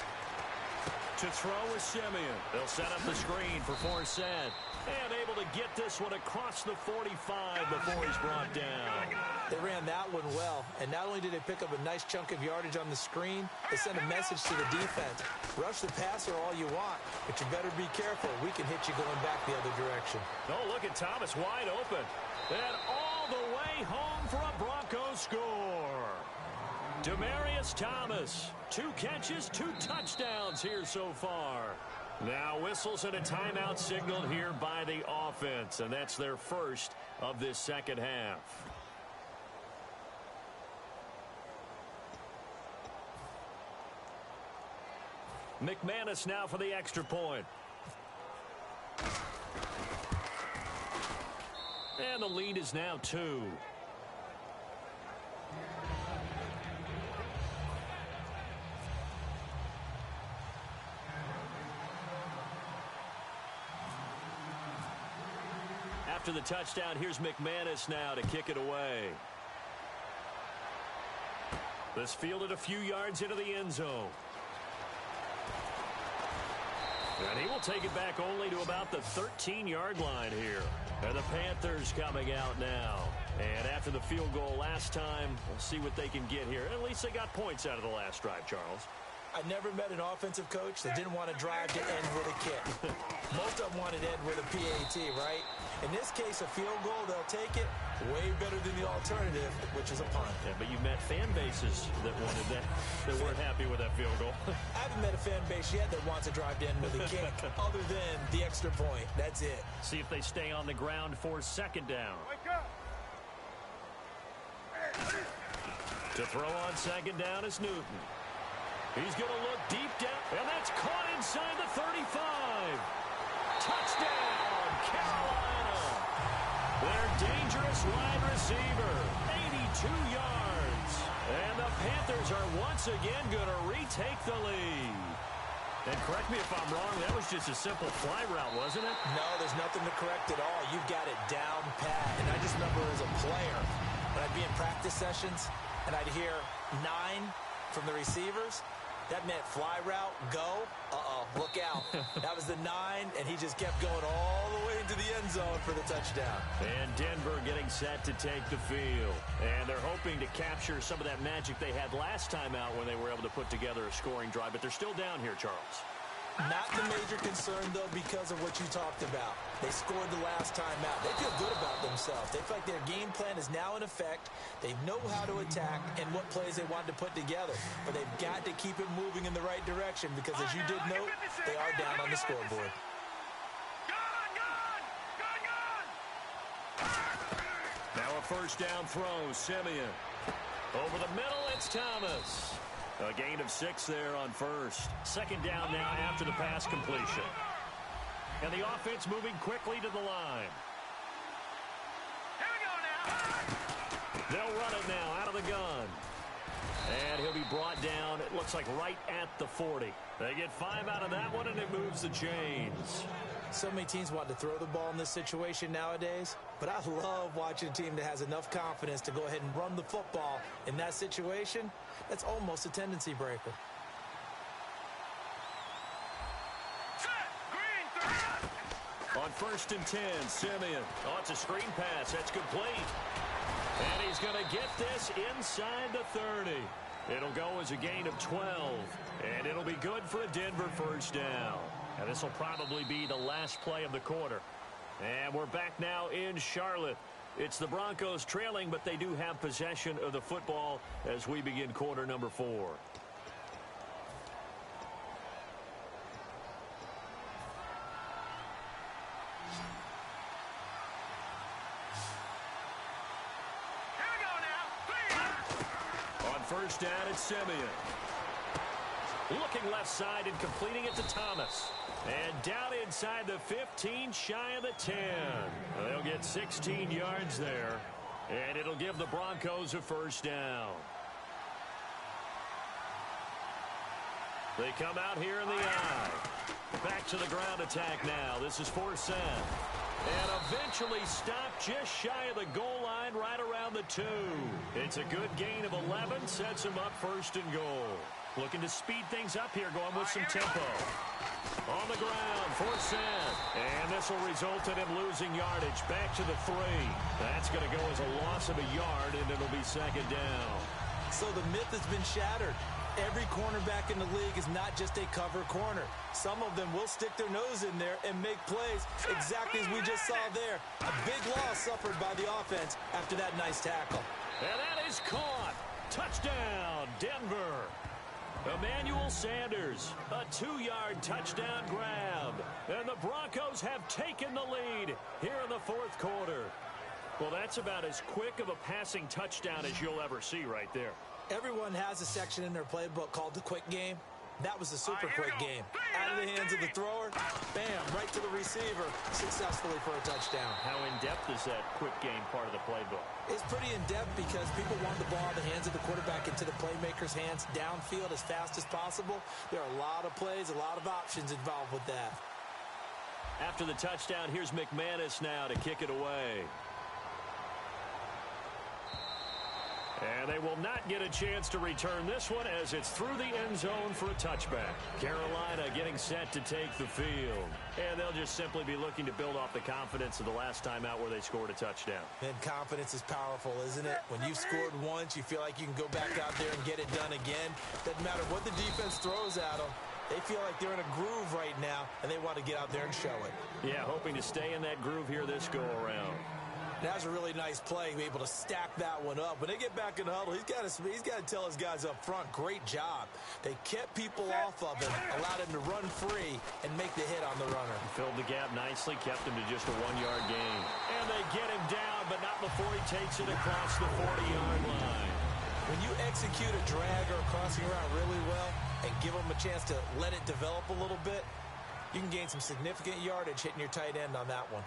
To throw is Simeon. They'll set up the screen for Forsett. And able to get this one across the 45 before he's brought down. They ran that one well, and not only did they pick up a nice chunk of yardage on the screen, they sent a message to the defense. Rush the passer all you want, but you better be careful. We can hit you going back the other direction. Oh, look at Thomas wide open. And all the way home for a Broncos score. Demaryius Thomas, 2 catches, 2 touchdowns here so far. Now whistles and a timeout signaled here by the offense, and that's their first of this second half. McManus now for the extra point. And the lead is now 2. After the touchdown, here's McManus now to kick it away. This fielded a few yards into the end zone. And he will take it back only to about the 13-yard line here. And the Panthers coming out now. And after the field goal last time, we'll see what they can get here. At least they got points out of the last drive, Charles. I never met an offensive coach that didn't want to drive to end with a kick. Most of them wanted to end with a PAT, right? In this case, a field goal, they'll take it way better than the alternative, which is a punt. Yeah, but you met fan bases that wanted that, that weren't happy with that field goal. I haven't met a fan base yet that wants to drive to end with a kick, other than the extra point. That's it. See if they stay on the ground for second down. To throw on second down is Newton. He's going to look deep down, and that's caught inside the 35. Touchdown, Carolina. Their dangerous wide receiver, 82 yards. And the Panthers are once again going to retake the lead. And correct me if I'm wrong, that was just a simple fly route, wasn't it? No, there's nothing to correct at all. You've got it down pat. And I just remember as a player, when I'd be in practice sessions, and I'd hear 9 from the receivers, that meant fly route, go, look out. That was the 9, and he just kept going all the way into the end zone for the touchdown. And Denver getting set to take the field. And they're hoping to capture some of that magic they had last time out when they were able to put together a scoring drive. But they're still down here, Charles. Not the major concern, though, because of what you talked about. They scored the last time out. They feel good about themselves. They feel like their game plan is now in effect. They know how to attack and what plays they want to put together. But they've got to keep it moving in the right direction because, as you did note, they are down on the scoreboard. Now a first down throw, Simeon. Over the middle, it's Thomas. A gain of 6 there on first. Second down now after the pass completion. And the offense moving quickly to the line. Here we go now. They'll run it now out of the gun. And he'll be brought down, it looks like right at the 40. They get 5 out of that one, and it moves the chains. So many teams want to throw the ball in this situation nowadays, but I love watching a team that has enough confidence to go ahead and run the football in that situation. That's almost a tendency breaker. On first and 10, Simeon. Oh, it's a screen pass. That's complete. And he's going to get this inside the 30. It'll go as a gain of 12. And it'll be good for a Denver first down. And this will probably be the last play of the quarter. And we're back now in Charlotte. It's the Broncos trailing, but they do have possession of the football as we begin quarter number 4. First down, it's Simeon. Looking left side and completing it to Thomas. And down inside the 15, shy of the 10. They'll get 16 yards there. And it'll give the Broncos a first down. They come out here in the eye. Back to the ground attack now. This is Forsett. And eventually stopped just shy of the goal line right around the 2. It's a good gain of 11. Sets him up first and goal. Looking to speed things up here, going with some tempo. On the ground, Forsett. And this will result in him losing yardage. Back to the 3. That's going to go as a loss of a yard, and it'll be second down. So the myth has been shattered. Every cornerback in the league is not just a cover corner. Some of them will stick their nose in there and make plays exactly as we just saw there. A big loss suffered by the offense after that nice tackle. And that is caught. Touchdown, Denver. Emmanuel Sanders, a 2-yard touchdown grab. And the Broncos have taken the lead here in the fourth quarter. Well, that's about as quick of a passing touchdown as you'll ever see right there. Everyone has a section in their playbook called the quick game. That was the super quick game. Out of the hands of the thrower, bam, right to the receiver, successfully for a touchdown. How in-depth is that quick game part of the playbook? It's pretty in-depth because people want the ball in the hands of the quarterback into the playmaker's hands downfield as fast as possible. There are a lot of plays, a lot of options involved with that. After the touchdown, here's McManus now to kick it away. And they will not get a chance to return this one as it's through the end zone for a touchback. Carolina getting set to take the field. And they'll just simply be looking to build off the confidence of the last time out where they scored a touchdown. And confidence is powerful, isn't it? When you've scored once, you feel like you can go back out there and get it done again. Doesn't matter what the defense throws at them. They feel like they're in a groove right now, and they want to get out there and show it. Yeah, hoping to stay in that groove here this go-around. That's a really nice play, be able to stack that one up. When they get back in the huddle, he's got to tell his guys up front, great job. They kept people off of him, allowed him to run free and make the hit on the runner. Filled the gap nicely, kept him to just a 1-yard gain. And they get him down, but not before he takes it across the 40-yard line. When you execute a drag or a crossing route really well and give them a chance to let it develop a little bit, you can gain some significant yardage hitting your tight end on that one.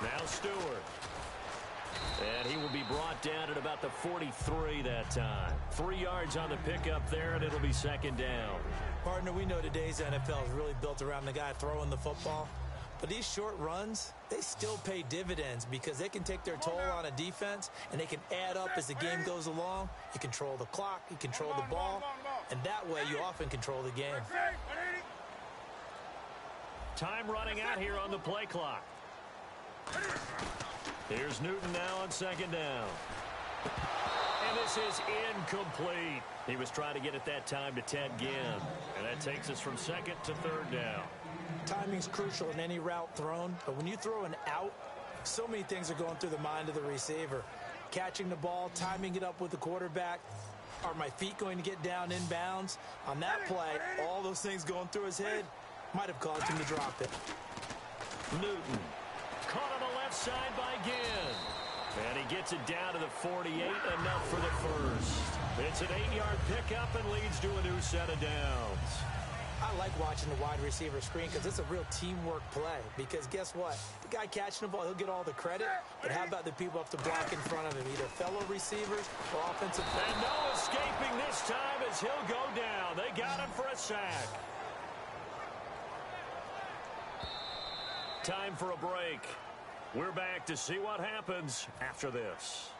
Now Stewart. And he will be brought down at about the 43 that time. 3 yards on the pickup there, and it'll be second down. Partner, we know today's NFL is really built around the guy throwing the football. But these short runs, they still pay dividends because they can take their toll on a defense, and they can add up as the game goes along. You control the clock, you control the ball, and that way you often control the game. Time running out here on the play clock. Here's Newton now on second down. And this is incomplete. He was trying to get it that time to Ted Ginn. And that takes us from second to third down. Timing's crucial in any route thrown, but when you throw an out, so many things are going through the mind of the receiver. Catching the ball, timing it up with the quarterback. Are my feet going to get down in bounds? On that play, all those things going through his head might have caused him to drop it. Newton caught on the left side by Ginn. And he gets it down to the 48, enough for the first. It's an 8-yard pickup and leads to a new set of downs. I like watching the wide receiver screen because it's a real teamwork play. Because guess what? The guy catching the ball, he'll get all the credit. But how about the people up to block in front of him, either fellow receivers or offensive players? And no escaping this time as he'll go down. They got him for a sack. Time for a break. We're back to see what happens after this.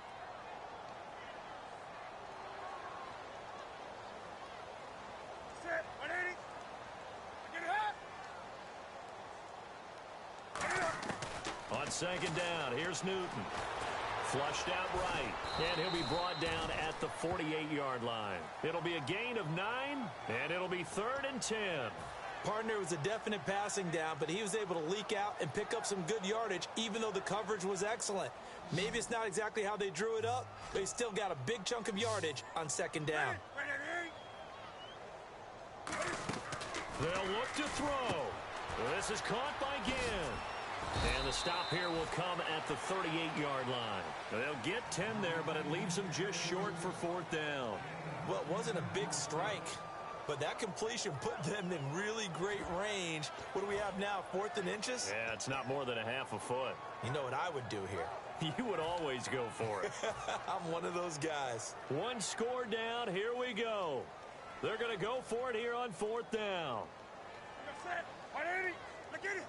Set. 180. Get it up. On second down, here's Newton. Flushed out right, and he'll be brought down at the 48-yard line. It'll be a gain of 9, and it'll be 3rd and 10. Partner was a definite passing down, but he was able to leak out and pick up some good yardage, even though the coverage was excellent. Maybe it's not exactly how they drew it up, but he still got a big chunk of yardage on second down. They'll look to throw. This is caught by Ginn. And the stop here will come at the 38-yard line. They'll get 10 there, but it leaves them just short for 4th down. Well, it wasn't a big strike, but that completion put them in really great range. What do we have now, 4th and inches? Yeah, it's not more than a half a foot. You know what I would do here? You would always go for it. I'm one of those guys. One score down. Here we go. They're going to go for it here on 4th down. Set. 180. Look at it.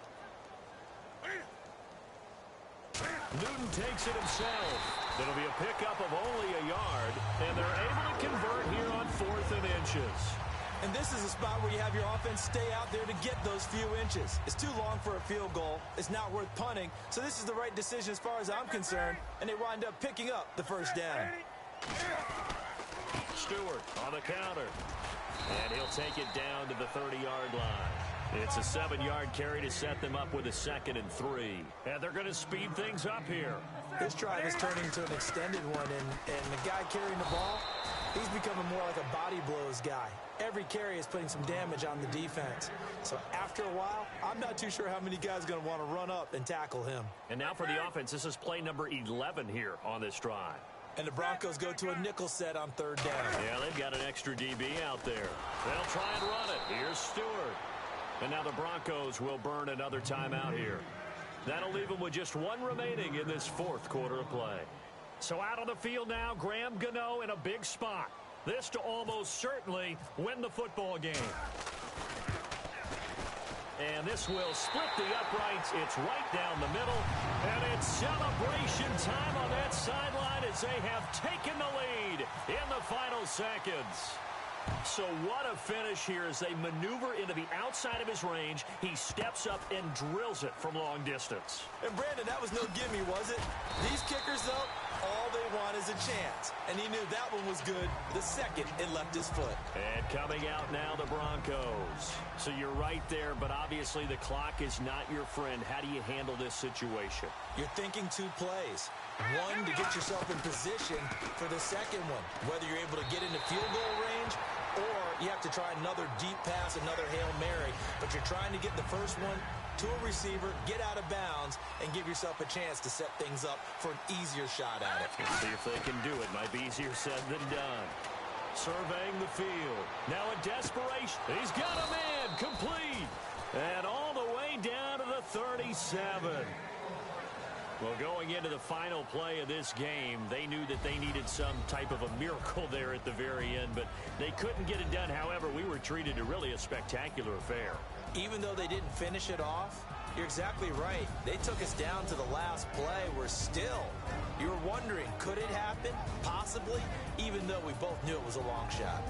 Newton takes it himself. It'll be a pickup of only a yard, and they're able to convert here on 4th and inches. And this is a spot where you have your offense stay out there to get those few inches. It's too long for a field goal. It's not worth punting. So this is the right decision as far as I'm concerned, and they wind up picking up the first down. Stewart on the counter, and he'll take it down to the 30-yard line. It's a 7-yard carry to set them up with a 2nd and 3. And they're going to speed things up here. This drive is turning into an extended one, and the guy carrying the ball, he's becoming more like a body blows guy. Every carry is putting some damage on the defense. So after a while, I'm not too sure how many guys are going to want to run up and tackle him. And now for the offense, this is play number 11 here on this drive. And the Broncos go to a nickel set on 3rd down. Yeah, they've got an extra DB out there. They'll try and run it. Here's Stewart. And now the Broncos will burn another timeout here. That'll leave them with just 1 remaining in this 4th quarter of play. So out on the field now, Graham Gano in a big spot. This to almost certainly win the football game. And this will split the uprights. It's right down the middle. And it's celebration time on that sideline as they have taken the lead in the final seconds. So what a finish here as they maneuver into the outside of his range. He steps up and drills it from long distance. And Brandon, that was no gimme, was it? These kickers, though, all they want is a chance. And he knew that one was good the second it left his foot. And coming out now, the Broncos. So you're right there, but obviously the clock is not your friend. How do you handle this situation? You're thinking 2 plays. One, to get yourself in position for the second one. Whether you're able to get into field goal range or you have to try another deep pass, another Hail Mary. But you're trying to get the first one to a receiver, get out of bounds, and give yourself a chance to set things up for an easier shot at it. Let's see if they can do it. Might be easier said than done. Surveying the field. Now in desperation. He's got a man. Complete. And all the way down to the 37. Well, going into the final play of this game, they knew that they needed some type of a miracle there at the very end, but they couldn't get it done. However, we were treated to really a spectacular affair. Even though they didn't finish it off, you're exactly right. They took us down to the last play. We're still, you were wondering, could it happen? Possibly, even though we both knew it was a long shot.